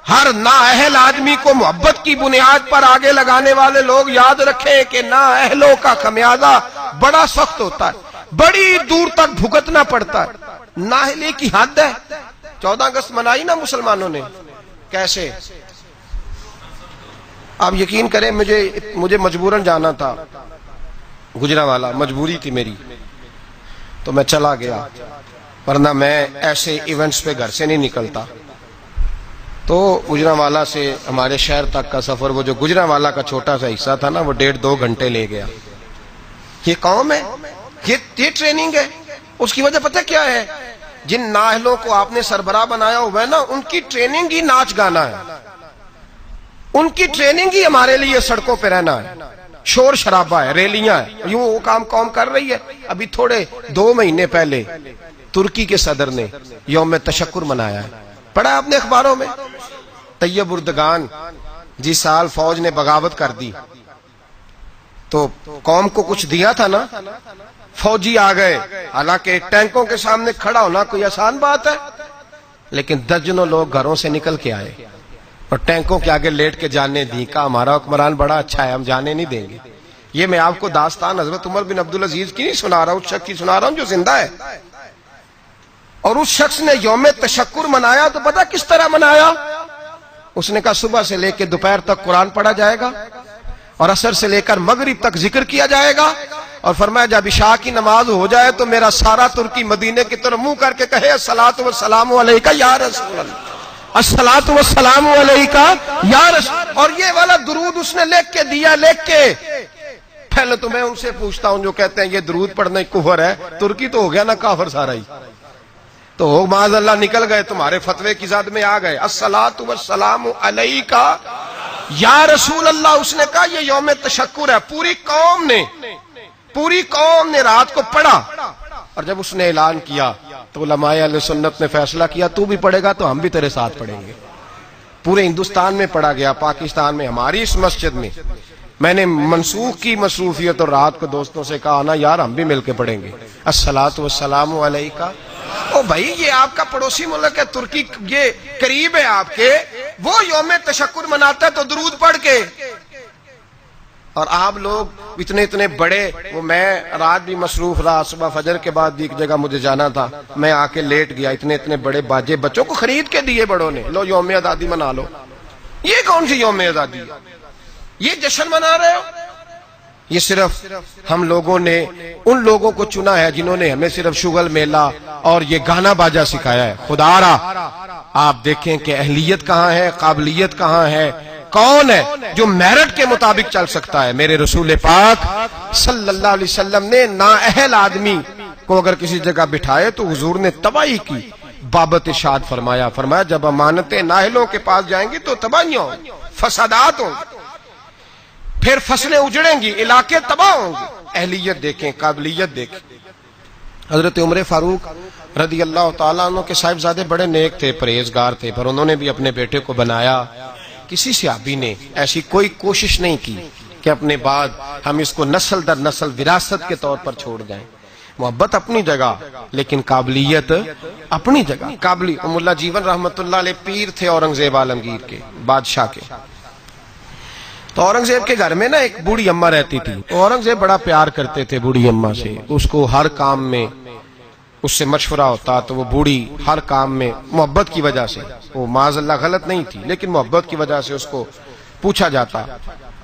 ہر نااہل آدمی کو محبت کی بنیاد پر آگے لگانے والے لوگ یاد رکھیں کہ نااہلوں کا خمیازہ بڑا سخت ہوتا ہے, بڑی دور تک بھگتنا پڑتا ہے. نااہلی کی حد ہے. 14 اگست منائی نا مسلمانوں نے, کیسے؟ آپ یقین کریں مجھے مجبوراً جانا تھا گجرانوالہ, مجبوری تھی میری, تو میں چلا گیا, ورنہ میں ایسے ایونٹس پہ گھر سے نہیں نکلتا. تو گجرانوالہ سے ہمارے شہر تک کا سفر, وہ جو گجرانوالہ کا چھوٹا سا حصہ تھا نا, وہ 1.5-2 گھنٹے لے گیا. یہ قوم ہے, یہ ٹریننگ ہے. اس کی وجہ پتہ کیا ہے؟ جن نااہلوں کو آپ نے سربراہ بنایا ہوا ہے نا, ان کی ٹریننگ ہی ناچ گانا ہے, ان کی ٹریننگ ہی ہمارے لیے سڑکوں پہ رہنا ہے, شور شرابہ ہے, ریلیاں ہیں. یوں وہ کام قوم کر رہی ہے. ابھی تھوڑے 2 مہینے پہلے ترکی کے صدر نے یوم تشکر منایا ہے, پڑھا آپ نے اخباروں میں؟ طیب اردگان جس سال فوج نے بغاوت کر دی تو قوم کو کچھ دیا تھا نا, فوجی آ گئے. حالانکہ ٹینکوں کے سامنے کھڑا ہونا کوئی آسان بات ہے, لیکن درجنوں لوگ گھروں سے نکل کے آئے اور ٹینکوں کے آگے لیٹ کے جانے دی. کہا ہمارا حکمران بڑا اچھا ہے, ہم جانے نہیں دیں گے. یہ میں آپ کو داستان حضرت عمر بن عبدالعزیز کی نہیں سنا رہا ہوں, اس شخص کی سنا رہا ہوں جو زندہ ہے. اور اس شخص نے یوم تشکر منایا تو پتہ کس طرح منایا؟ اس نے کہا صبح سے لے کے دوپہر تک قرآن پڑھا جائے گا, اور عصر سے لے کر مغرب تک ذکر کیا جائے گا, اور فرمایا جب عشاء کی نماز ہو جائے تو میرا سارا ترکی مدینے کی طرف منہ کر کے کہے الصلاۃ والسلام علیکہ یا رسول اللہ, الصلاۃ والسلام علیکہ یا رسول. اور یہ والا درود اس نے لکھ کے دیا, لکھ کے. پہلے تو میں ان سے پوچھتا ہوں جو کہتے ہیں یہ درود پڑھنا کفر ہے, ترکی تو ہو گیا نا کافر سارا ہی, تو ہو معاذ اللہ نکل گئے, تمہارے فتوے کی زد میں آ گئے. الصلاۃ والسلام علیکہ یا رسول اللہ. اس نے کہا یہ یوم تشکر ہے. پوری قوم نے رات کو پڑھا, اور جب اس نے اعلان کیا تو علماء اہل سنت نے فیصلہ کیا تو بھی پڑھے گا تو ہم بھی تیرے ساتھ پڑھیں گے. پورے ہندوستان میں پڑھا گیا, پاکستان میں, ہماری اس مسجد میں. میں نے منسوخ کی مصروفیت اور رات کو دوستوں سے کہا نا یار ہم بھی مل کے پڑھیں گے الصلاۃ والسلام علیکہ. او بھائی یہ آپ کا پڑوسی ملک ہے ترکی, یہ قریب ہے آپ کے, وہ یوم تشکر مناتا ہے تو درود پڑھ کے. اور آپ لوگ اتنے بڑے, وہ میں رات بھی مصروف رہا, صبح فجر کے بعد بھی ایک جگہ مجھے جانا تھا, میں آ کے لیٹ گیا. اتنے بڑے باجے بچوں کو خرید کے دیے بڑوں نے, لو یوم آزادی منا لو. یہ کون سی یوم آزادی ہے؟ یہ جشن منا رہے ہو؟ یہ صرف ہم لوگوں نے ان لوگوں کو چنا ہے جنہوں نے ہمیں صرف شغل میلہ اور یہ گانا باجا سکھایا ہے. خدا را آپ دیکھیں کہ اہلیت کہاں ہے, قابلیت کہاں ہے, کون ہے جو میرٹ کے مطابق چل سکتا ہے؟ میرے رسول پاک صلی اللہ علیہ وسلم نے نااہل آدمی کو اگر کسی جگہ بٹھائے تو حضور نے تباہی کی. بابت ارشاد فرمایا جب امانتیں نااہلوں کے پاس جائیں گی تو تباہیاں ہوں گی، فسادات ہوں گی، پھر فصلیں اجڑیں گی، علاقے تباہ ہوں گے۔ اہلیت دیکھیں، قابلیت دیکھیں۔ حضرت عمر فاروق رضی اللہ تعالیٰ عنہ کے صاحبزادے بڑے نیک تھے، پرہیزگار تھے، پر انہوں نے بھی اپنے بیٹے کو بنایا۔ کسی صحابی نے ایسی کوئی کوشش نہیں کی کہ اپنے بعد ہم اس کو نسل در نسل وراثت کے طور پر چھوڑ جائیں۔ محبت اپنی جگہ، لیکن قابلیت اپنی جگہ۔ ملا جیون رحمت اللہ علیہ پیر تھے اورنگزیب عالمگیر کے، بادشاہ کے۔ تو اورنگزیب کے گھر میں نا ایک بوڑھی اماں رہتی تھی، تو اورنگزیب بڑا پیار کرتے تھے بوڑھی اماں سے، اس کو ہر کام میں اس سے مشورہ ہوتا، تو وہ بوڑھی ہر کام میں محبت کی وجہ سے، وہ معاذ اللہ غلط نہیں تھی لیکن محبت کی وجہ سے اس کو پوچھا جاتا۔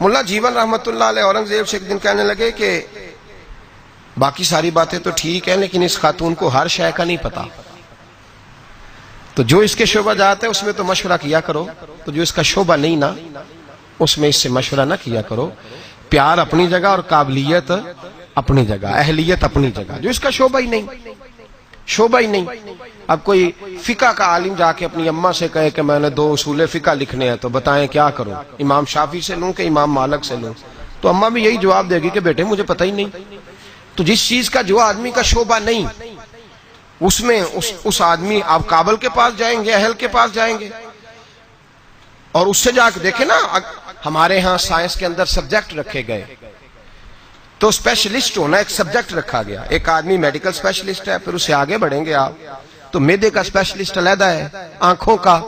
ملا جیون رحمت اللہ علیہ اورنگزیب سے ایک دن کہنے لگے کہ باقی ساری باتیں تو ٹھیک ہیں لیکن اس خاتون کو ہر شے کا نہیں پتا، تو جو اس کے شعبہ جاتا ہے اس میں تو مشورہ کیا کرو، تو جو اس کا شعبہ نہیں نا اس میں اس سے مشورہ نہ کیا کرو۔ پیار اپنی جگہ اور قابلیت اپنی جگہ، اہلیت اپنی جگہ۔ جو اس کا شعبہ ہی نہیں۔ اب کوئی فقہ کا عالم جا کے اپنی اماں سے کہے کہ میں نے 2 اصول فقہ لکھنے ہیں تو بتائیں کیا کروں، امام شافعی سے لوں کہ امام مالک سے لوں؟ تو اماں بھی یہی جواب دے گی کہ بیٹے مجھے پتہ ہی نہیں۔ تو جس چیز کا جو آدمی کا شعبہ نہیں، اس میں اس آدمی آپ کابل کے پاس جائیں گے، اہل کے پاس جائیں گے، اور اس سے جا کے دیکھیں نا، ہمارے ہاں سائنس کے اندر سبجیکٹ رکھے گئے، تو اسپیشلسٹ ہونا ایک سبجیکٹ رکھا گیا۔ ایک آدمی میڈیکل اسپیشلسٹ ہے، پھر اسے آگے بڑھیں گے آپ تو معدے کا اسپیشلسٹ علیحدہ ہے، آنکھوں کا،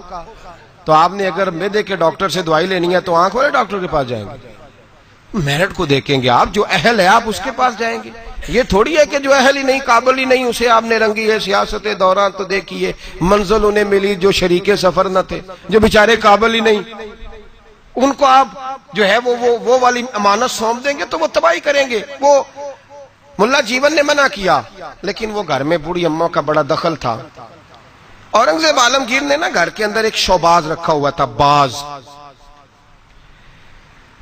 تو آپ نے اگر معدے کے ڈاکٹر سے دوائی لینی ہے تو آنکھ والے ڈاکٹر کے پاس جائیں گے۔ میرٹ کو دیکھیں گے آپ، جو اہل ہے آپ اس کے پاس جائیں گے۔ یہ تھوڑی ہے کہ جو اہل ہی نہیں، قابل ہی نہیں، اسے آپ نے رنگی ہے سیاست دوران تو دیکھیے منزل انہیں ملی جو شریک سفر نہ تھے، جو بیچارے قابل ہی نہیں، ان کو آپ جو ہے وہ والی امانت سونپ دیں گے تو وہ تباہی کریں گے۔ وہ ملا جیون نے منع کیا، لیکن وہ گھر میں بوڑھی اماں کا بڑا دخل تھا۔ اورنگزیب عالمگیر نے نا گھر کے اندر ایک شوباز رکھا ہوا تھا، باز۔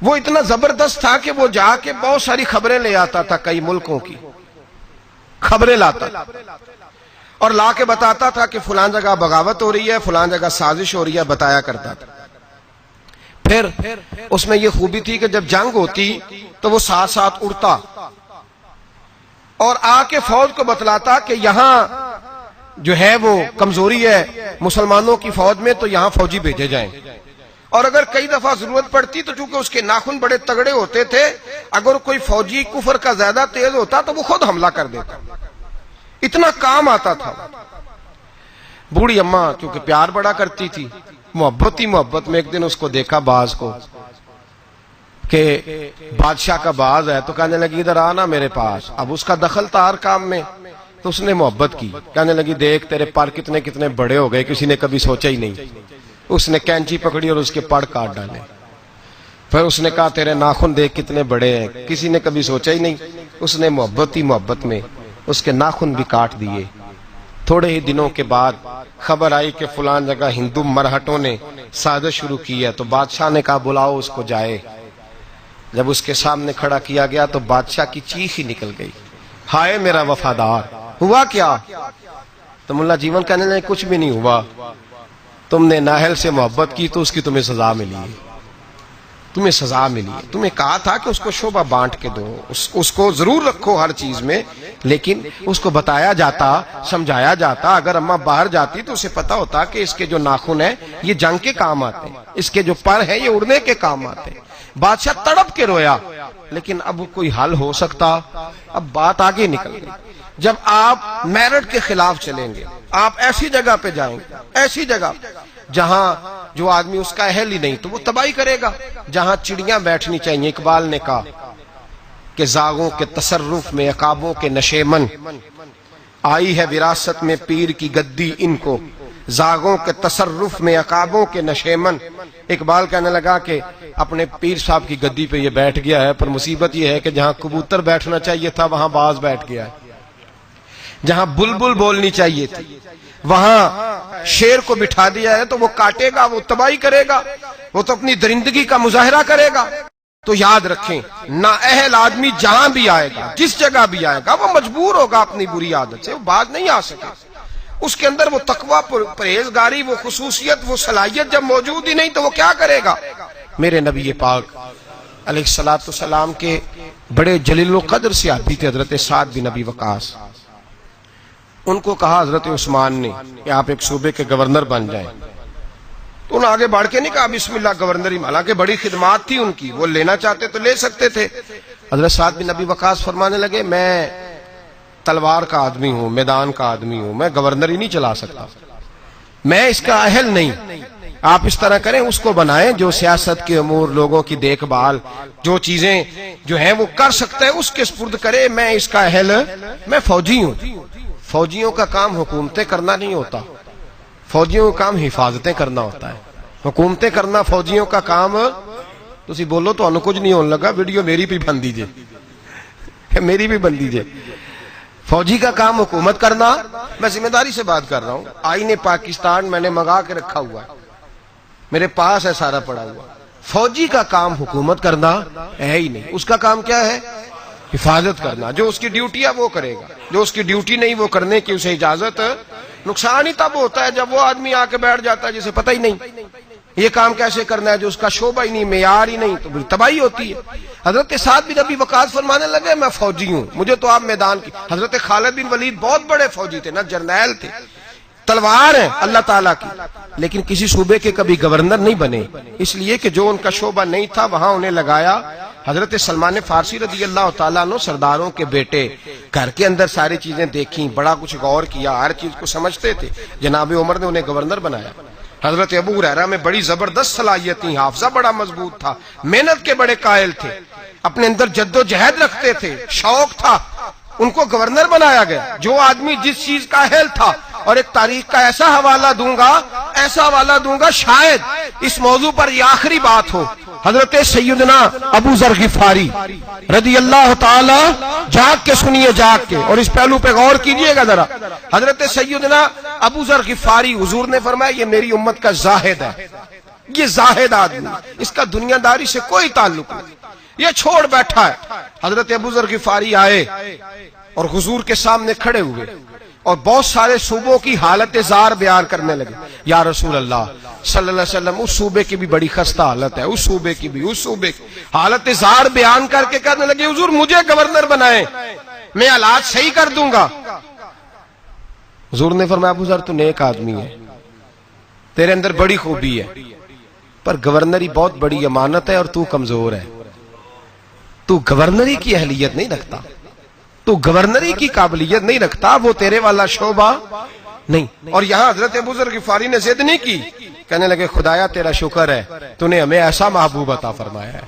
وہ اتنا زبردست تھا کہ وہ جا کے بہت ساری خبریں لے آتا تھا، کئی ملکوں کی خبریں لاتا اور لا کے بتاتا تھا کہ فلان جگہ بغاوت ہو رہی ہے، فلان جگہ سازش ہو رہی ہے، بتایا کرتا تھا۔ پھر اس میں یہ خوبی تھی کہ جب جنگ ہوتی تو وہ ساتھ ساتھ اڑتا اور آ کے فوج کو بتلاتا کہ یہاں جو ہے وہ کمزوری ہے مسلمانوں کی فوج میں، تو یہاں فوجی بھیجے جائیں۔ اور اگر کئی دفعہ ضرورت پڑتی تو چونکہ اس کے ناخن بڑے تگڑے ہوتے تھے، اگر کوئی فوجی کفر کا زیادہ تیز ہوتا تو وہ خود حملہ کر دیتا، اتنا کام آتا تھا۔ بوڑھی اماں چونکہ پیار بڑا کرتی تھی، محبت ہی محبت میں ایک دن اس کو دیکھا باز کو کہ بادشاہ کا باز ہے، تو کہنے لگی ادھر آنا میرے پاس۔ اب اس کا دخل تھا ہر کام میں، تو اس نے محبت کی، کہنے لگی دیکھ تیرے پر کتنے بڑے ہو گئے، کسی نے کبھی سوچا ہی نہیں۔ اس نے کینچی پکڑی اور اس کے پڑ کاٹ ڈالے۔ پھر اس نے کہا تیرے ناخن دیکھ کتنے بڑے ہیں، کسی نے کبھی سوچا ہی نہیں۔ اس نے محبت ہی محبت میں اس کے ناخن بھی کاٹ دیے۔ تھوڑے ہی دنوں کے بعد خبر آئی کہ فلان جگہ ہندو مرہٹوں نے سازش شروع کی ہے، تو بادشاہ نے کہا بلاؤ اس کو جائے۔ جب اس کے سامنے کھڑا کیا گیا تو بادشاہ کی چیخ ہی نکل گئی، ہائے میرا وفادار، ہوا کیا؟ تو ملا جیون کہنے لگے کچھ بھی نہیں ہوا، تم نے نااہل سے محبت کی تو اس کی تمہیں سزا ملی ہے، تمہیں سزا ملی ہے۔ تمہیں کہا تھا کہ اس کو شعبہ بانٹ کے دو، اس کو ضرور رکھو ہر چیز میں، لیکن اس کو بتایا جاتا، سمجھایا جاتا۔ اگر اماں باہر جاتی تو اسے پتا ہوتا کہ اس کے جو ناخن ہیں یہ جنگ کے کام آتے ہیں، اس کے جو پر ہیں یہ اڑنے کے کام آتے ہیں۔ بادشاہ تڑپ کے رویا، لیکن اب کوئی حل ہو سکتا؟ اب بات آگے نکل گئی۔ جب آپ میرٹ کے خلاف چلیں گے، آپ ایسی جگہ پہ جائیں گے، ایسی جگہ جہاں جو آدمی اس کا اہل ہی نہیں، تو وہ تباہی کرے گا۔ جہاں چڑیاں بیٹھنی چاہیے، اقبال نے کہا کہ زاغوں کے تصرف میں عقابوں کے نشیمن، آئی ہے وراثت میں پیر کی گدی ان کو، زاغوں کے تصرف میں عقابوں کے نشیمن۔ اقبال کہنے لگا کہ اپنے پیر صاحب کی گدی پہ یہ بیٹھ گیا ہے، پر مصیبت یہ ہے کہ جہاں کبوتر بیٹھنا چاہیے تھا وہاں باز بیٹھ گیا ہے، جہاں بلبل بولنی چاہیے تھی وہاں شیر کو بٹھا دیا ہے، تو وہ کاٹے گا، وہ تباہی کرے گا، وہ تو اپنی درندگی کا مظاہرہ کرے گا۔ تو یاد رکھیں، نااہل آدمی جہاں بھی آئے گا، جس جگہ بھی آئے گا، وہ مجبور ہوگا اپنی بری عادت سے، وہ باز نہیں آ سکے۔ اس کے اندر وہ تقوی، پرہیزگاری، وہ خصوصیت، وہ صلاحیت جب موجود ہی نہیں تو وہ کیا کرے گا؟ میرے نبی پاک علیہ الصلوۃ والسلام کے بڑے جلیل القدر صحابی تھے حضرت سعد بن ابی وقاص. ان کو کہا حضرت عثمان نے کہ آپ ایک صوبے کے گورنر بن جائیں. تو انہوں نے آگے بڑھ کے نہیں کہا بسم اللہ گورنر ہی، حالانکہ بڑی خدمات تھی ان کی، وہ لینا چاہتے تو لے سکتے تھے. حضرت سعد بن ابی وقاص فرمانے لگے میں تلوار کا آدمی ہوں، میدان کا آدمی ہوں، میں گورنر ہی نہیں چلا سکتا، میں اس کا اہل نہیں. آپ اس طرح کریں، اس کو بنائیں جو سیاست کے امور، لوگوں کی دیکھ بھال، جو چیزیں جو ہیں وہ کر سکتا ہے اس کے سپرد کرے، میں اس کا اہل، میں فوجی ہوں. فوجیوں کا کام حکومتیں کرنا نہیں ہوتا، فوجیوں کا کام حفاظتیں کرنا ہوتا ہے. حکومتیں کرنا فوجیوں کا کام. تسی بولو تو انہوں کچھ نہیں ہونے لگا، ویڈیو میری بھی بن دیجئے، میری بھی بن دیجئے. فوجی کا کام حکومت کرنا. میں ذمہ داری سے بات کر رہا ہوں. آئین پاکستان میں نے منگا کے رکھا ہوا ہے، میرے پاس ہے سارا پڑا ہوا. فوجی کا کام حکومت کرنا ہے ہی نہیں. اس کا کام کیا ہے؟ حفاظت کرنا. جو اس کی ڈیوٹی ہے وہ کرے گا، جو اس کی ڈیوٹی نہیں وہ کرنے کی اسے اجازت. نقصان ہی تب ہوتا ہے جب وہ آدمی آ کے بیٹھ جاتا ہے جسے پتہ ہی نہیں یہ کام کیسے کرنا ہے، جو اس کا شعبہ ہی نہیں، معیار ہی نہیں، تو تباہی ہوتی ہے. حضرت سعد بن ابی وقاص فرمانے لگے میں فوجی ہوں، مجھے تو آپ میدان کی. حضرت خالد بن ولید بہت بڑے فوجی تھے، نہ جرنیل تھے، تلوار ہے اللہ تعالیٰ کی، لیکن کسی صوبے کے کبھی گورنر نہیں بنے، اس لیے کہ جو ان کا شعبہ نہیں تھا وہاں انہیں لگایا. حضرت سلمان فارسی رضی اللہ تعالیٰ عنہ سرداروں کے بیٹے، گھر کے اندر ساری چیزیں دیکھیں، بڑا کچھ غور کیا، ہر چیز کو سمجھتے تھے. جناب عمر نے انہیں گورنر بنایا. حضرت ابو ہریرہ میں بڑی زبردست صلاحیت تھی، حافظہ بڑا مضبوط تھا، محنت کے بڑے قائل تھے، اپنے اندر جد و جہد رکھتے تھے، شوق تھا، ان کو گورنر بنایا گیا. جو آدمی جس چیز کا اہل تھا. اور ایک تاریخ کا ایسا حوالہ دوں گا، ایسا حوالہ دوں گا، شاید اس موضوع پر یہ آخری بات ہو. حضرت سیدنا ابو ذر غفاری رضی اللہ تعالی، جاگ کے سنیے، جاگ کے، اور اس پہلو پہ غور کیجئے گا ذرا. حضرت سیدنا ابو ذر غفاری، حضور نے فرمایا یہ میری امت کا زاہد ہے، یہ زاہد آدمی، اس کا دنیا داری سے کوئی تعلق نہیں، یہ چھوڑ بیٹھا ہے. حضرت ابو ذر غفاری آئے اور حضور کے سامنے کھڑے ہوئے اور بہت سارے صوبوں کی حالت زار بیان کرنے لگے. یا رسول اللہ صلی اللہ علیہ وسلم، اس صوبے کی بھی بڑی خستہ حالت ہے، اس صوبے کی بھی، اس صوبے کی حالت زار بیان کر کے کہنے لگے حضور مجھے گورنر بنائیں، میں حالات صحیح کر دوں گا. حضور نے فرمایا ابو ذر تو نیک آدمی ہے، تیرے اندر بڑی خوبی ہے، پر گورنری بہت بڑی امانت ہے اور تو کمزور ہے، تو گورنری کی اہلیت نہیں رکھتا، تو گورنری کی قابلیت نہیں رکھتا، وہ تیرے والا شعبہ نہیں. اور یہاں حضرت ابو ذر غفاری نے ضد نہیں کی، کہنے لگے خدایا تیرا شکر ہے تو نے ہمیں ایسا محبوب عطا فرمایا ہے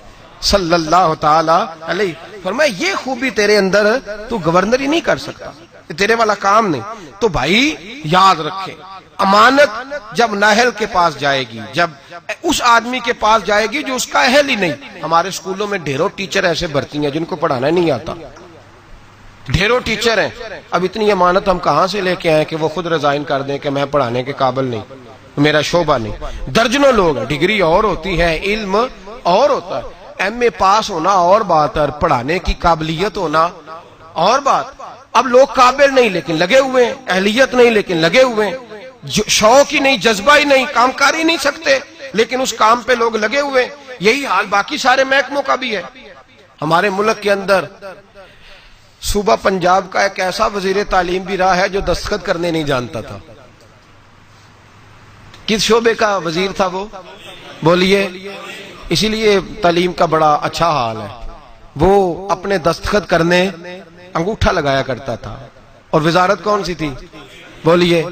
صلی اللہ تعالی علیہ. فرمایا یہ خوبی تیرے اندر، تو گورنری نہیں کر سکتا، تیرے والا کام نہیں. تو بھائی یاد رکھیں، امانت جب نااہل کے پاس جائے گی، جب اس آدمی کے پاس جائے گی جو اس کا اہل ہی نہیں. ہمارے اسکولوں میں ڈھیروں ٹیچر ایسے بھرتی ہیں جن کو پڑھانا نہیں آتا، ڈھیروں ٹیچر ہیں. اب اتنی امانت ہم کہاں سے لے کے آئیں کہ وہ خود ریزائن کر دیں کہ میں پڑھانے کے قابل نہیں، میرا شعبہ نہیں. درجنوں لوگ ہیں، ڈگری اور ہوتی ہے، علم اور ہوتا ہے، ایم اے پاس ہونا اور بات ہے، پڑھانے کی قابلیت ہونا اور بات. اب لوگ قابل نہیں لیکن لگے ہوئے ہیں، اہلیت نہیں لیکن لگے ہوئے ہیں، شوق ہی نہیں، جذبہ ہی نہیں، کام کر ہی نہیں سکتے لیکن اس کام پہ لوگ لگے ہوئے. یہی حال باقی سارے محکموں کا بھی ہے. ہمارے ملک کے اندر صوبہ پنجاب کا ایک ایسا وزیر تعلیم بھی رہا ہے جو دستخط کرنے نہیں جانتا تھا. کس شعبے کا وزیر تھا وہ؟ بولیے. اسی لیے تعلیم کا بڑا اچھا حال ہے. وہ اپنے دستخط کرنے انگوٹھا لگایا کرتا تھا. اور وزارت کون سی تھی؟ بولیے.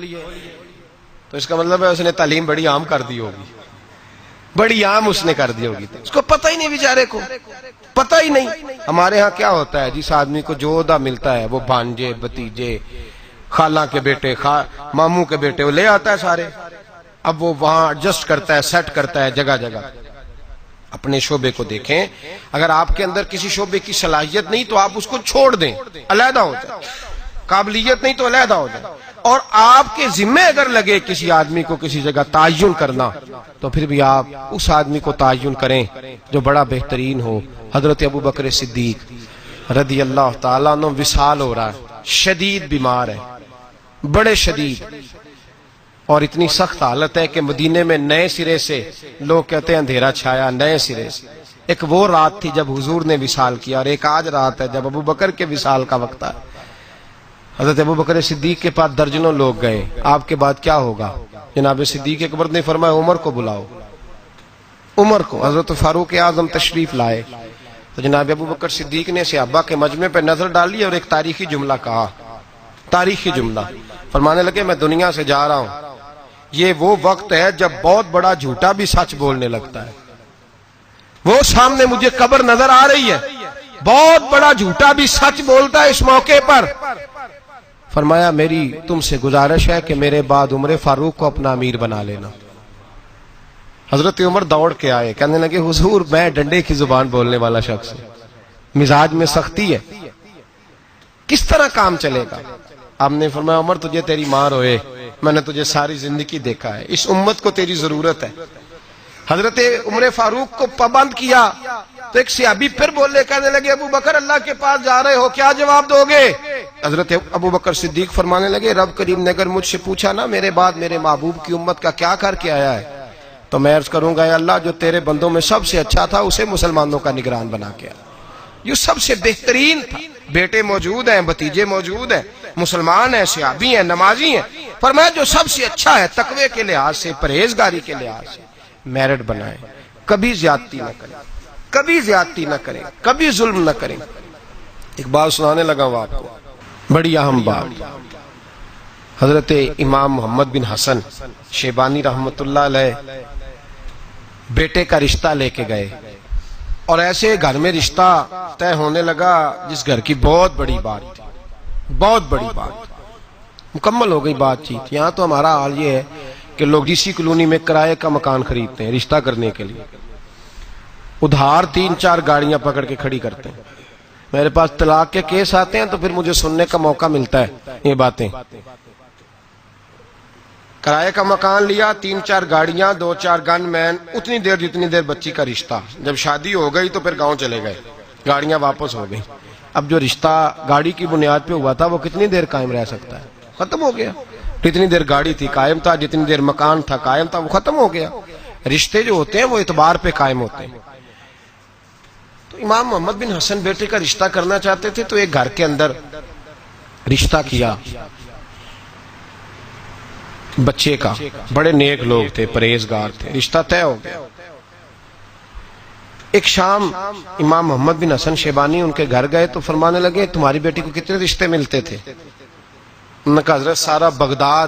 تو اس کا مطلب ہے اس نے تعلیم بڑی عام کر دی ہوگی، بڑی عام اس نے کر دی ہوگی، اس کو پتہ ہی نہیں، بیچارے کو پتہ ہی نہیں. ہمارے ہاں کیا ہوتا ہے، جس آدمی کو جو عہدہ ملتا ہے وہ بھانجے، بھتیجے، خالہ کے بیٹے، ماموں کے بیٹے وہ لے آتا ہے سارے. اب وہ وہاں ایڈجسٹ کرتا ہے، سیٹ کرتا ہے جگہ جگہ. اپنے شعبے کو دیکھیں، اگر آپ کے اندر کسی شعبے کی صلاحیت نہیں تو آپ اس کو چھوڑ دیں، علیحدہ ہو جائے. قابلیت نہیں تو علیحدہ ہو جائے. اور آپ کے ذمہ اگر لگے کسی آدمی کو کسی جگہ تعین کرنا تو پھر بھی آپ اس آدمی کو تعین کریں جو بڑا بہترین ہو. حضرت ابو بکر صدیق رضی اللہ تعالیٰ عنہ وصال ہو رہا ہے، شدید بیمار ہے، بڑے شدید، اور اتنی سخت حالت ہے کہ مدینے میں نئے سرے سے لوگ کہتے ہیں اندھیرا چھایا، نئے سرے سے۔ ایک وہ رات تھی جب حضور نے وصال کیا، اور ایک آج رات ہے جب ابو بکر کے وصال کا وقت ہے۔ حضرت ابو بکر صدیق کے پاس درجنوں لوگ گئے، آپ کے بعد کیا ہوگا؟ جناب صدیق اکبر نے فرمایا عمر کو بلاؤ، عمر کو۔ حضرت فاروق اعظم تشریف لائے تو جناب ابو بکر صدیق نے صحابہ کے مجمع پہ نظر ڈالی اور ایک تاریخی جملہ کہا، تاریخی جملہ۔ فرمانے لگے میں دنیا سے جا رہا ہوں، یہ وہ وقت ہے جب بہت بڑا جھوٹا بھی سچ بولنے لگتا ہے۔ وہ سامنے مجھے قبر نظر آ رہی ہے، بہت بڑا جھوٹا بھی سچ بولتا ہے اس موقع پر۔ فرمایا میری تم سے گزارش ہے کہ میرے بعد عمر فاروق کو اپنا امیر بنا لینا۔ حضرت عمر دوڑ کے آئے، کہنے لگے حضور میں ڈنڈے کی زبان بولنے والا شخص ہوں، مزاج میں سختی ہے، کس طرح کام چلے گا؟ آپ نے فرمایا عمر تجھے تیری ماں روئے، میں نے تجھے ساری زندگی دیکھا ہے، اس امت کو تیری ضرورت ہے۔ حضرت عمر فاروق کو پابند کیا تو ایک صحابی پھر بولے، کہنے لگے ابو بکر اللہ کے پاس جا رہے ہو، کیا جواب دو گے؟ حضرت ابو بکر صدیق فرمانے لگے رب کریم نے اگر مجھ سے پوچھا نا میرے بعد میرے محبوب کی امت کا کیا کر کے آیا ہے، تو میں عرض کروں گا اے اللہ جو تیرے بندوں میں سب سے اچھا تھا اسے مسلمانوں کا نگران بنا کے آیا، یہ سب سے بہترین تھا۔ بیٹے موجود ہیں، بھتیجے موجود ہیں، مسلمان ہیں، صحابی ہیں، نمازی ہیں، فرمایا جو سب سے اچھا ہے تقوی کے لحاظ سے، پرہیزگاری کے لحاظ سے میرٹ بنائیں، کبھی زیادتی نہ کریں، کبھی زیادتی نہ کریں، کبھی ظلم نہ کریں۔ ایک بات سنانے لگا ہوں آپ کو، بڑی اہم بات۔ حضرت امام محمد بن حسن شیبانی رحمت اللہ علیہ بیٹے کا رشتہ لے کے گئے، اور ایسے گھر میں رشتہ طے ہونے لگا جس گھر کی بہت بڑی بات تھی، بہت بڑی بات مکمل ہو گئی بات چیت۔ یہاں تو ہمارا حال یہ ہے کہ لوگ اسی کالونی میں کرائے کا مکان خریدتے ہیں رشتہ کرنے کے لیے، ادھار 3-4 گاڑیاں پکڑ کے کھڑی کرتے ہیں۔ میرے پاس طلاق کے کیس آتے ہیں تو پھر مجھے سننے کا موقع ملتا ہے یہ باتیں۔ کرائے کا مکان لیا، 3-4 گاڑیاں، 2-4 گن مین، اتنی دیر جتنی دیر بچی کا رشتہ، جب شادی ہو گئی تو پھر گاؤں چلے گئے، گاڑیاں واپس ہو گئی۔ اب جو رشتہ گاڑی کی بنیاد پہ ہوا تھا وہ کتنی دیر قائم رہ سکتا ہے؟ ختم ہو گیا۔ جتنی دیر گاڑی تھی قائم تھا، جتنی دیر مکان تھا قائم تھا، وہ ختم ہو گیا۔ رشتے جو ہوتے ہیں وہ اعتبار پہ قائم ہوتے ہیں۔ تو امام محمد بن حسن بیٹے کا رشتہ کرنا چاہتے تھے تو ایک گھر کے اندر رشتہ کیا بچے کا، بڑے نیک لوگ تھے، پرہیزگار تھے، رشتہ طے ہو گیا۔ ایک شام امام محمد بن حسن شیبانی ان کے گھر گئے تو فرمانے لگے تمہاری بیٹی کو کتنے رشتے ملتے تھے؟ انہوں نے کہا حضرت سارا بغداد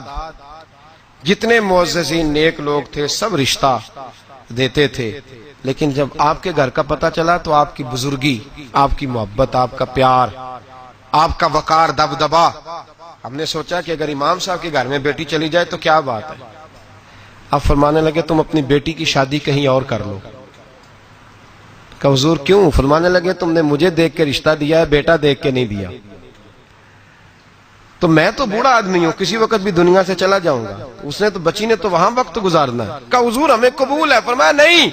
جتنے معززین نیک لوگ تھے سب رشتہ دیتے تھے، لیکن جب آپ کے گھر کا پتہ چلا تو آپ کی بزرگی، آپ کی محبت، آپ کا پیار، آپ کا وقار، دبدبا، ہم نے سوچا کہ اگر امام صاحب کے گھر میں بیٹی چلی جائے تو کیا بات ہے۔ آپ فرمانے لگے تم اپنی بیٹی کی شادی کہیں اور کر لو۔ کہ حضور کیوں؟ فرمانے لگے تم نے مجھے دیکھ کے رشتہ دیا ہے، بیٹا دیکھ کے نہیں دیا، تو میں تو بوڑھا آدمی ہوں، کسی وقت بھی دنیا سے چلا جاؤں گا، اس نے تو بچی نے تو وہاں وقت گزارنا ہے۔ کہ حضور ہمیں قبول ہے۔ فرمایا نہیں،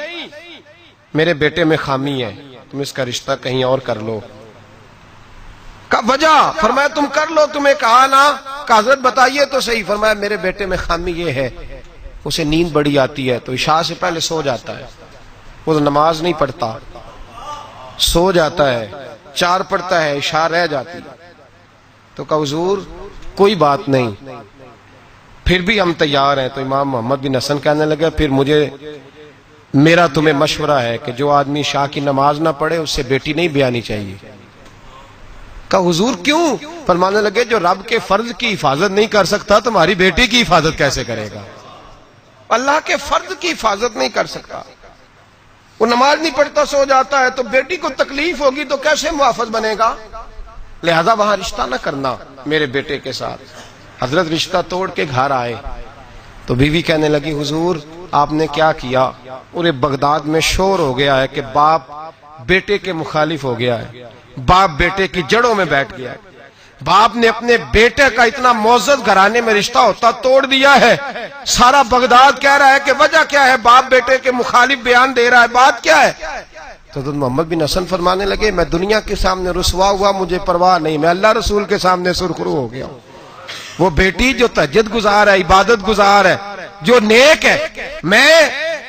میرے بیٹے میں خامی ہے، تم اس کا رشتہ کہیں اور کر لو۔ کا وجہ؟ فرمایا تم کر لو، تمہیں کہا نا، کہ حضرت بتائیے تو صحیح۔ فرمایا میرے بیٹے میں خامی یہ ہے اسے نیند بڑی آتی ہے تو عشاء سے پہلے سو جاتا ہے، وہ نماز نہیں پڑھتا، سو جاتا ہے، 4 پڑھتا ہے، عشاء رہ جاتی ہے۔ تو کہا حضور کوئی بات نہیں، پھر بھی ہم تیار ہیں۔ تو امام محمد بن حسن کہنے لگے پھر میرا تمہیں مشورہ ہے کہ جو آدمی عشاء کی نماز نہ پڑھے اس سے بیٹی نہیں بیانی چاہیے۔ کہا حضور کیوں؟ فرمانے لگے جو رب کے فرض کی حفاظت نہیں کر سکتا تمہاری بیٹی کی حفاظت کیسے کرے گا؟ اللہ کے فرض کی حفاظت نہیں کر سکتا، وہ نماز نہیں پڑھتا، سو جاتا ہے، تو بیٹی کو تکلیف ہوگی تو کیسے محافظ بنے گا؟ لہذا وہاں رشتہ نہ کرنا میرے بیٹے کے ساتھ۔ حضرت رشتہ توڑ کے گھر آئے تو بیوی کہنے لگی حضور آپ نے کیا کیا؟ پورے بغداد میں شور ہو گیا ہے کہ باپ بیٹے کے مخالف ہو گیا ہے، باپ بیٹے کی جڑوں میں بیٹھ گیا ہے، باپ نے اپنے بیٹے کا اتنا معزز گھرانے میں رشتہ ہوتا توڑ دیا ہے، سارا بغداد کہہ رہا ہے کہ وجہ کیا ہے، باپ بیٹے کے مخالف بیان دے رہا ہے، بات کیا ہے؟ تو حضرت محمد بن حسن فرمانے لگے میں دنیا کے سامنے رسوا ہوا، مجھے پرواہ نہیں، میں اللہ رسول کے سامنے سرخرو ہو گیا ہوں، وہ بیٹی جو تہجد گزار ہے، عبادت گزار ہے، جو نیک ہے، میں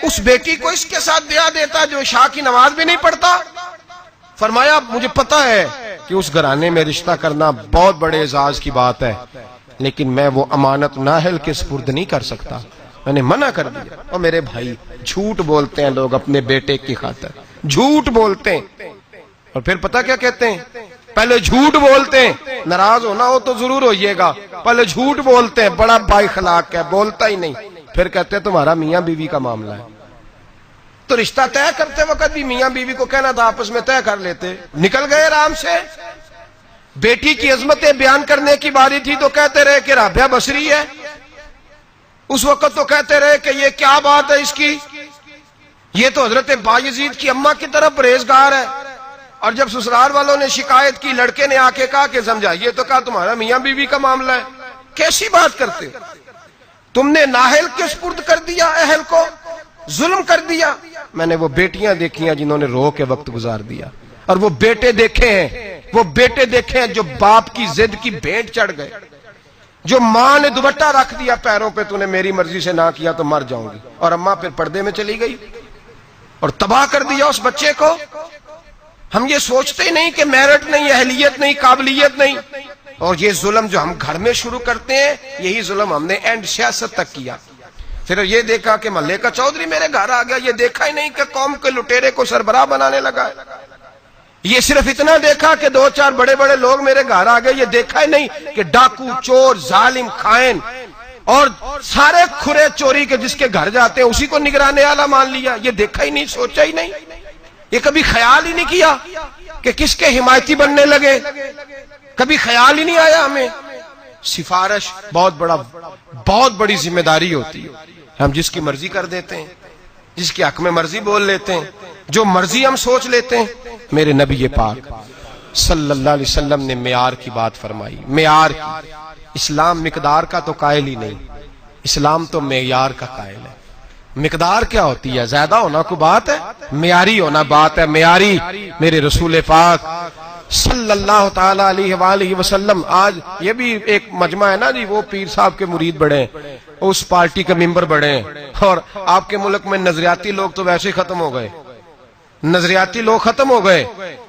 اس بیٹی کو اس کے ساتھ بیاہ دیتا جو عشاء کی نماز بھی نہیں پڑھتا؟ فرمایا مجھے پتا ہے کہ اس گھرانے میں رشتہ کرنا بہت بڑے اعزاز کی بات ہے، لیکن میں وہ امانت نااہل کے سپرد نہیں کر سکتا، میں نے منع کر دیا۔ اور میرے بھائی جھوٹ بولتے ہیں لوگ اپنے بیٹے کی خاطر، جھوٹ بولتے ہیں، اور پھر پتہ کیا کہتے ہیں؟ پہلے جھوٹ بولتے ہیں، ناراض ہونا ہو تو ضرور ہوئیے گا، پہلے جھوٹ بولتے ہیں، بڑا بااخلاق ہے، بولتا ہی نہیں، پھر کہتے ہیں تمہارا میاں بیوی کا معاملہ ہے۔ تو رشتہ طے کرتے وقت بھی میاں بیوی کو کہنا تھا آپس میں طے کر لیتے، نکل گئے آرام سے۔ بیٹی کی عظمتیں بیان کرنے کی باری تھی تو کہتے رہے کہ رابعہ بصری ہے، اس وقت تو کہتے رہے کہ یہ کیا بات ہے اس کی، یہ تو حضرت بایزید کی اماں کی طرف پرہیزگار ہے، اور جب سسرال والوں نے شکایت کی، لڑکے نے آ کے کہا کہ سمجھائیے تو کہا تمہارا میاں بیوی کا معاملہ ہے۔ کیسی بات کرتے ہو؟ تم نے نااہل کے سپرد کر دیا، اہل کو ظلم کر دیا۔ میں نے وہ بیٹیاں دیکھی ہیں جنہوں نے رو کے وقت گزار دیا، اور وہ بیٹے دیکھے ہیں، وہ بیٹے دیکھے ہیں جو باپ کی ضد کی بھینٹ چڑھ گئے، جو ماں نے دوپٹہ رکھ دیا پیروں پہ، تو نے میری مرضی سے نہ کیا تو مر جاؤں گی، اور اماں پھر پردے میں چلی گئی اور تباہ کر دیا اس بچے کو۔ ہم یہ سوچتے ہی نہیں کہ میرٹ نہیں، اہلیت نہیں، قابلیت نہیں، اور یہ ظلم جو ہم گھر میں شروع کرتے ہیں، یہی ظلم ہم نے اینڈ سیاست تک کیا۔ پھر یہ دیکھا کہ محلے کا چودھری میرے گھر آ گیا، یہ دیکھا ہی نہیں کہ قوم کے لٹیرے کو سربراہ بنانے لگا ہے۔ یہ صرف اتنا دیکھا کہ 2-4 بڑے بڑے لوگ میرے گھر آ گئے، یہ دیکھا ہی نہیں کہ ڈاکو، چور، ظالم، خائن اور سارے کھرے چوری کے جس کے گھر جاتے ہیں اسی کو نگران اعلیٰ مان لیا۔ یہ دیکھا ہی نہیں، سوچا ہی نہیں، یہ کبھی خیال ہی نہیں کیا کہ کس کے حمایتی بننے لگے، کبھی خیال ہی نہیں آیا ہمیں۔ سفارش بہت بڑی ذمہ داری ہوتی ہے، ہم جس کی مرضی کر دیتے ہیں، جس کے حق میں مرضی بول لیتے ہیں، جو مرضی ہم سوچ لیتے ہیں۔ میرے نبی پاک صلی اللہ علیہ وسلم نے معیار کی بات فرمائی، معیار کی۔ اسلام مقدار کا تو قائل ہی نہیں، اسلام تو معیار کا قائل ہے۔ مقدار کیا ہوتی ہے؟ زیادہ ہونا کوئی بات ہے؟ معیاری ہونا بات ہے، معیاری۔ میرے رسول پاک صلی اللہ تعالی علیہ وآلہ وسلم، آج یہ بھی ایک مجمع ہے نا جی، وہ پیر صاحب کے مرید بڑے ہیں، اس پارٹی کے ممبر بڑے ہیں، اور آپ کے ملک میں نظریاتی لوگ تو ویسے ہی ختم ہو گئے، نظریاتی لوگ ختم ہو گئے۔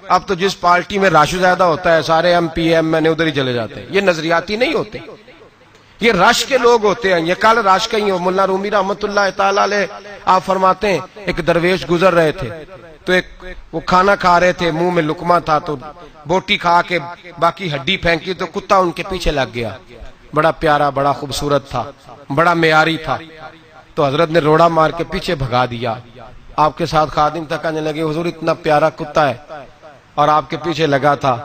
اب تو جس پارٹی میں رش زیادہ ہوتا ہے سارے ایم پی ایم میں نے ادھر ہی چلے جاتے ہیں۔ یہ نظریاتی نہیں ہوتے، یہ رش کے لوگ ہوتے ہیں۔ یہ کل رش کا ہی ہو، ملا رومی رحمت اللہ تعالی علیہ آپ فرماتے ہیں ایک درویش گزر رہے تھے، تو ایک وہ کھانا کھا رہے تھے، منہ میں لقمہ تھا، تو بوٹی کھا کے باقی ہڈی پھینکی تو کتا ان کے پیچھے لگ گیا۔ بڑا پیارا، بڑا خوبصورت تھا، بڑا معیاری تھا، تو حضرت نے روڑا مار کے پیچھے بھگا دیا۔ آپ کے ساتھ خادم تک کہنے لگے حضور اتنا پیارا کتا ہے اور آپ کے پیچھے لگا تھا،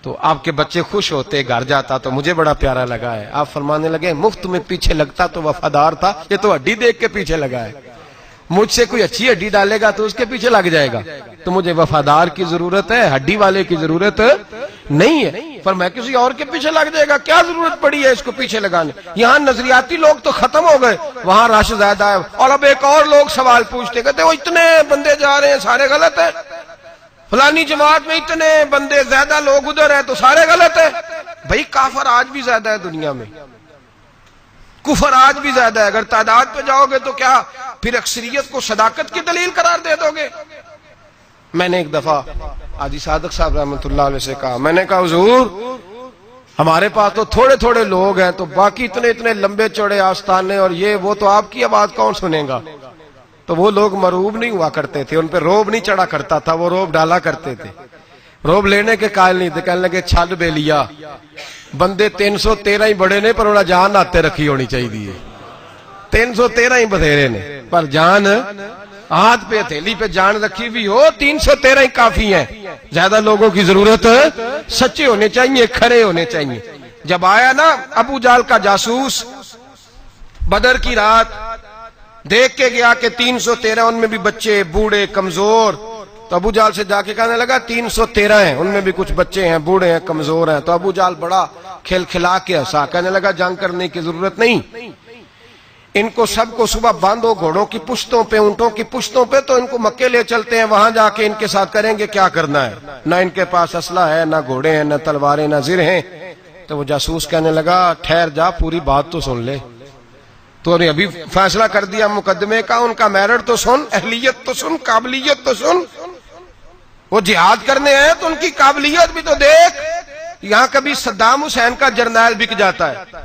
تو آپ کے بچے خوش ہوتے، گھر جاتا تو مجھے بڑا پیارا لگا ہے۔ آپ فرمانے لگے مفت میں پیچھے لگتا تو وفادار تھا، یہ تو ہڈی دیکھ کے پیچھے لگا ہے، مجھ سے کوئی اچھی ہڈی ڈالے گا تو اس کے پیچھے لگ جائے گا، تو مجھے وفادار کی ضرورت ہے، ہڈی والے کی ضرورت نہیں ہے۔ پر میں کسی اور کے پیچھے لگ جائے گا، کیا ضرورت پڑی ہے اس کو پیچھے لگانے؟ یہاں نظریاتی لوگ تو ختم ہو گئے، وہاں رش زیادہ ہے۔ اور اب ایک اور لوگ سوال پوچھتے، کہتے وہ اتنے بندے جا رہے ہیں سارے غلط ہیں، فلانی جماعت میں اتنے بندے زیادہ لوگ ادھر ہیں تو سارے غلط ہیں۔ بھائی کافر آج بھی زیادہ ہے دنیا میں، کفر آج بھی زیادہ ہے۔ اگر تعداد پہ جاؤ گے تو کیا پھر اکثریت کو صداقت کی دلیل قرار دے دو گے؟ میں نے ایک دفعہ حاجی صادق صاحب رحمۃ اللہ علیہ سے کہا، میں نے کہا حضور ہمارے پاس تو تھوڑے تھوڑے لوگ ہیں، تو باقی اتنے اتنے لمبے چوڑے آستانے اور یہ وہ، تو آپ کی آواز کون سنے گا؟ تو وہ لوگ مرعوب نہیں ہوا کرتے تھے، ان پہ روب نہیں چڑھا کرتا تھا، وہ روب ڈالا کرتے تھے، روب لینے کے قائل نہیں تھے۔ کہنے لگے چھل بے لیا، بندے 313 ہی بڑے نے پر انہیں جان آتے رکھی ہونی چاہیے، 313 ہی بتھیرے نے پر جان ہاتھ پہ ہتھیلی پہ جان رکھی ہوئی ہو، 313 ہی کافی ہیں۔ زیادہ لوگوں کی ضرورت سچے ہونے چاہیے، کھڑے ہونے چاہیے۔ جب آیا نا ابو جال کا جاسوس بدر کی رات، دیکھ کے گیا کہ 313 ان میں بھی بچے، بوڑھے، کمزور، تو ابو جال سے جا کے کہنے لگا 313 ہیں، ان میں بھی کچھ بچے ہیں، بوڑھے ہیں، کمزور ہیں۔ تو ابو جال بڑا کھل کھلا کے ہنسا، کہنے لگا جنگ کرنے کی ضرورت نہیں، ان کو سب کو صبح باندھو گھوڑوں کی پشتوں پہ، اونٹوں کی پشتوں پہ، تو ان کو مکے لے چلتے ہیں، وہاں جا کے ان کے ساتھ کریں گے کیا کرنا ہے۔ نہ ان کے پاس اسلحہ ہے، نہ گھوڑے ہیں، نہ تلواریں، نہ زر ہیں، تو وہ جاسوس کہنے لگا ٹھہر جا پوری بات تو سن لے, تو نے ابھی فیصلہ کر دیا مقدمے کا, ان کا میرٹ تو سن, اہلیت تو سن, قابلیت تو سن. وہ جہاد کرنے ہیں تو ان کی قابلیت بھی تو دیکھ. یہاں کبھی صدام حسین کا جرنیل بک جاتا ہے,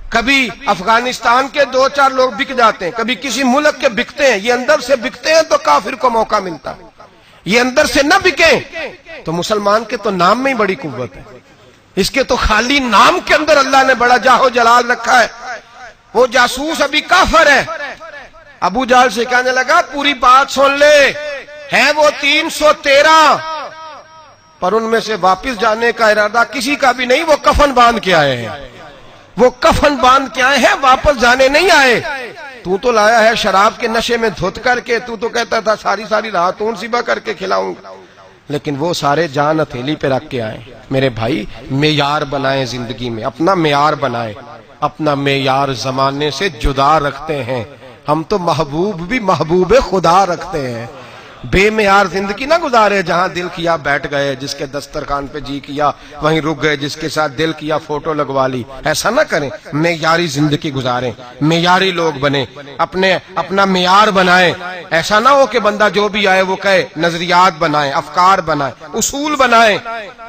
کبھی افغانستان کے 2-4 لوگ بک جاتے ہیں, کبھی کسی ملک کے بکتے ہیں. یہ اندر سے بکتے ہیں تو کافر کو موقع ملتا ہے, یہ اندر سے نہ بکیں تو مسلمان کے تو نام میں ہی بڑی قوت ہے. اس کے تو خالی نام کے اندر اللہ نے بڑا جاہ و جلال رکھا ہے. وہ جاسوس ابھی کافر ہے. ابو جہل سے کہنے لگا پوری بات سن لے, ہیں وہ 313, پر ان میں سے واپس جانے کا ارادہ کسی کا بھی نہیں. وہ کفن باندھ کے آئے ہیں, وہ کفن باندھ کے آئے ہیں, واپس جانے نہیں آئے. تو لایا ہے شراب کے نشے میں دھت کر کے, تو کہتا تھا ساری رات اون سیبا کر کے کھلاؤں گا, لیکن وہ سارے جان ہتھیلی پہ رکھ کے آئے. میرے بھائی معیار بنائیں زندگی میں, اپنا معیار بنائیں. اپنا معیار زمانے سے جدا رکھتے ہیں ہم, تو محبوب بھی محبوب خدا رکھتے ہیں. بے معیار زندگی نہ گزارے, جہاں دل کیا بیٹھ گئے, جس کے دسترخوان پہ جی کیا وہیں رک گئے, جس کے ساتھ دل کیا فوٹو لگوا لی. ایسا نہ کریں, معیاری زندگی گزاریں, معیاری لوگ بنیں, اپنا معیار بنائیں. ایسا نہ ہو کہ بندہ جو بھی آئے وہ کہے. نظریات بنائیں, افکار بنائیں, اصول بنائیں.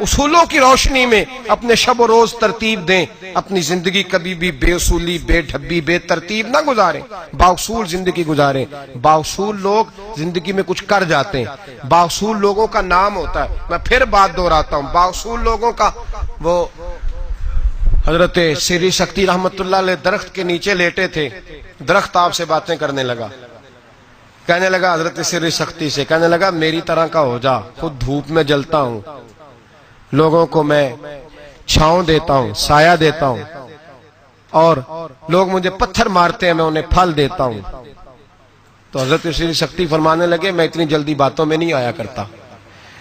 اصولوں کی روشنی میں اپنے شب و روز ترتیب دیں. اپنی زندگی کبھی بھی بے اصولی, بے ڈھبی, بے ترتیب نہ گزاریں, بااصول زندگی گزاریں. بااصول لوگ زندگی میں کچھ کر جاتے ہیں, بااصول لوگوں کا نام ہوتا ہے. میں پھر بات دہراتا ہوں, بااصول لوگوں کا. وہ حضرت سری سکتی رحمت اللہ علیہ درخت کے نیچے لیٹے تھے, درخت آپ سے باتیں کرنے لگا, کہنے لگا حضرت سری سکتی سے, کہنے لگا میری طرح کا ہو جا, خود دھوپ میں جلتا ہوں, لوگوں کو میں چھاؤں دیتا ہوں, سایہ دیتا ہوں, اور لوگ مجھے پتھر مارتے ہیں میں انہیں پھل دیتا ہوں. تو حضرت سری سکتی فرمانے لگے میں اتنی جلدی باتوں میں نہیں آیا کرتا.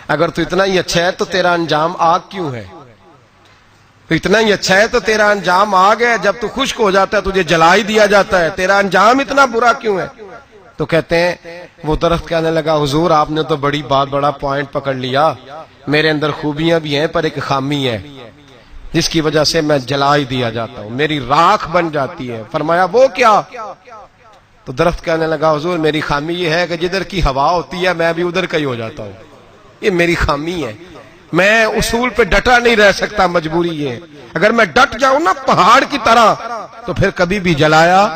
اگر تو اتنا ہی اچھا ہے تو تیرا انجام آگ کیوں ہے؟ تو اتنا ہی اچھا ہے تو تیرا انجام آگ ہے, جب تو خشک ہو جاتا ہے تجھے جلا ہی دیا جاتا ہے, تیرا انجام اتنا برا کیوں ہے؟ تو کہتے ہیں وہ درخت کہنے لگا حضور آپ نے تو بڑا پوائنٹ پکڑ لیا, میرے اندر خوبیاں بھی ہیں پر ایک خامی ہے جس کی وجہ سے میں جلا ہی دیا جاتا ہوں, میری راکھ بن جاتی ہے. فرمایا وہ کیا؟ تو درخت کہنے لگا حضور میری خامی یہ ہے کہ جدھر کی ہوا ہوتی ہے میں بھی ادھر کا ہی ہو جاتا ہوں, یہ میری خامی ہے, میں اصول پہ ڈٹا نہیں رہ سکتا, مجبوری یہ ہے. اگر میں ڈٹ جاؤں نا پہاڑ کی طرح تو پھر کبھی بھی جلایا.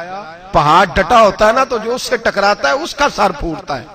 پہاڑ ڈٹا ہوتا ہے نا تو جو اس سے ٹکراتا ہے اس کا سر پھوٹتا ہے.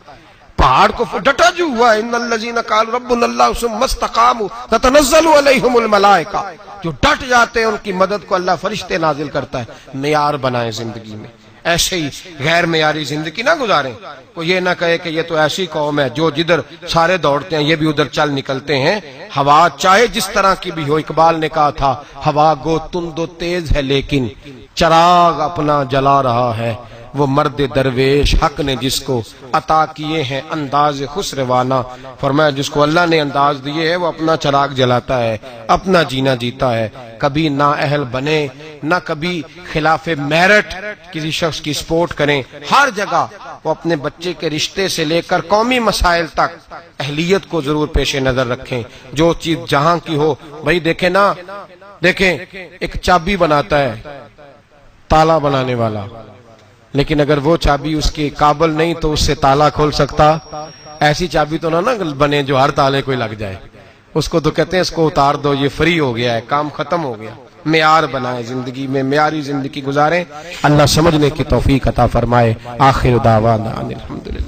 پہاڑ کو ڈٹا جو ہوا, ان الذین قالوا ربنا اللہ ثم استقاموا تتنزل علیہم الملائکہ, جو ڈٹ جاتے ہیں ان کی مدد کو اللہ فرشتے نازل کرتا ہے. معیار بنائیں زندگی میں, ایسے ہی غیر معیاری زندگی نہ گزاریں. کوئی یہ نہ کہے کہ یہ تو ایسی قوم ہے جو جدھر سارے دوڑتے ہیں یہ بھی ادھر چل نکلتے ہیں. ہوا چاہے جس طرح کی بھی ہو, اقبال نے کہا تھا ہوا گو تند و تیز ہے لیکن چراغ اپنا جلا رہا ہے. وہ مرد درویش حق نے جس کو عطا کیے ہیں انداز خسروانہ. فرمایا جس کو اللہ نے انداز دیے ہے وہ اپنا چراغ جلاتا ہے, اپنا جینا جیتا ہے. کبھی نا اہل بنے, نہ کبھی خلاف میرٹ کسی شخص کی سپورٹ کریں. ہر جگہ وہ اپنے بچے کے رشتے سے لے کر قومی مسائل تک اہلیت کو ضرور پیش نظر رکھیں. جو چیز جہاں کی ہو, بھائی دیکھیں نا, دیکھیں ایک چابی بناتا ہے تالا بنانے والا, لیکن اگر وہ چابی اس کے قابل نہیں تو اس سے تالا کھول سکتا. ایسی چابی تو نہ بنے جو ہر تالے کو لگ جائے, اس کو تو کہتے ہیں اس کو اتار دو یہ فری ہو گیا ہے, کام ختم ہو گیا. معیار بنائیں زندگی میں, معیاری زندگی گزاریں. اللہ سمجھنے کی توفیق عطا فرمائے. آخر دعوانا الحمدللہ.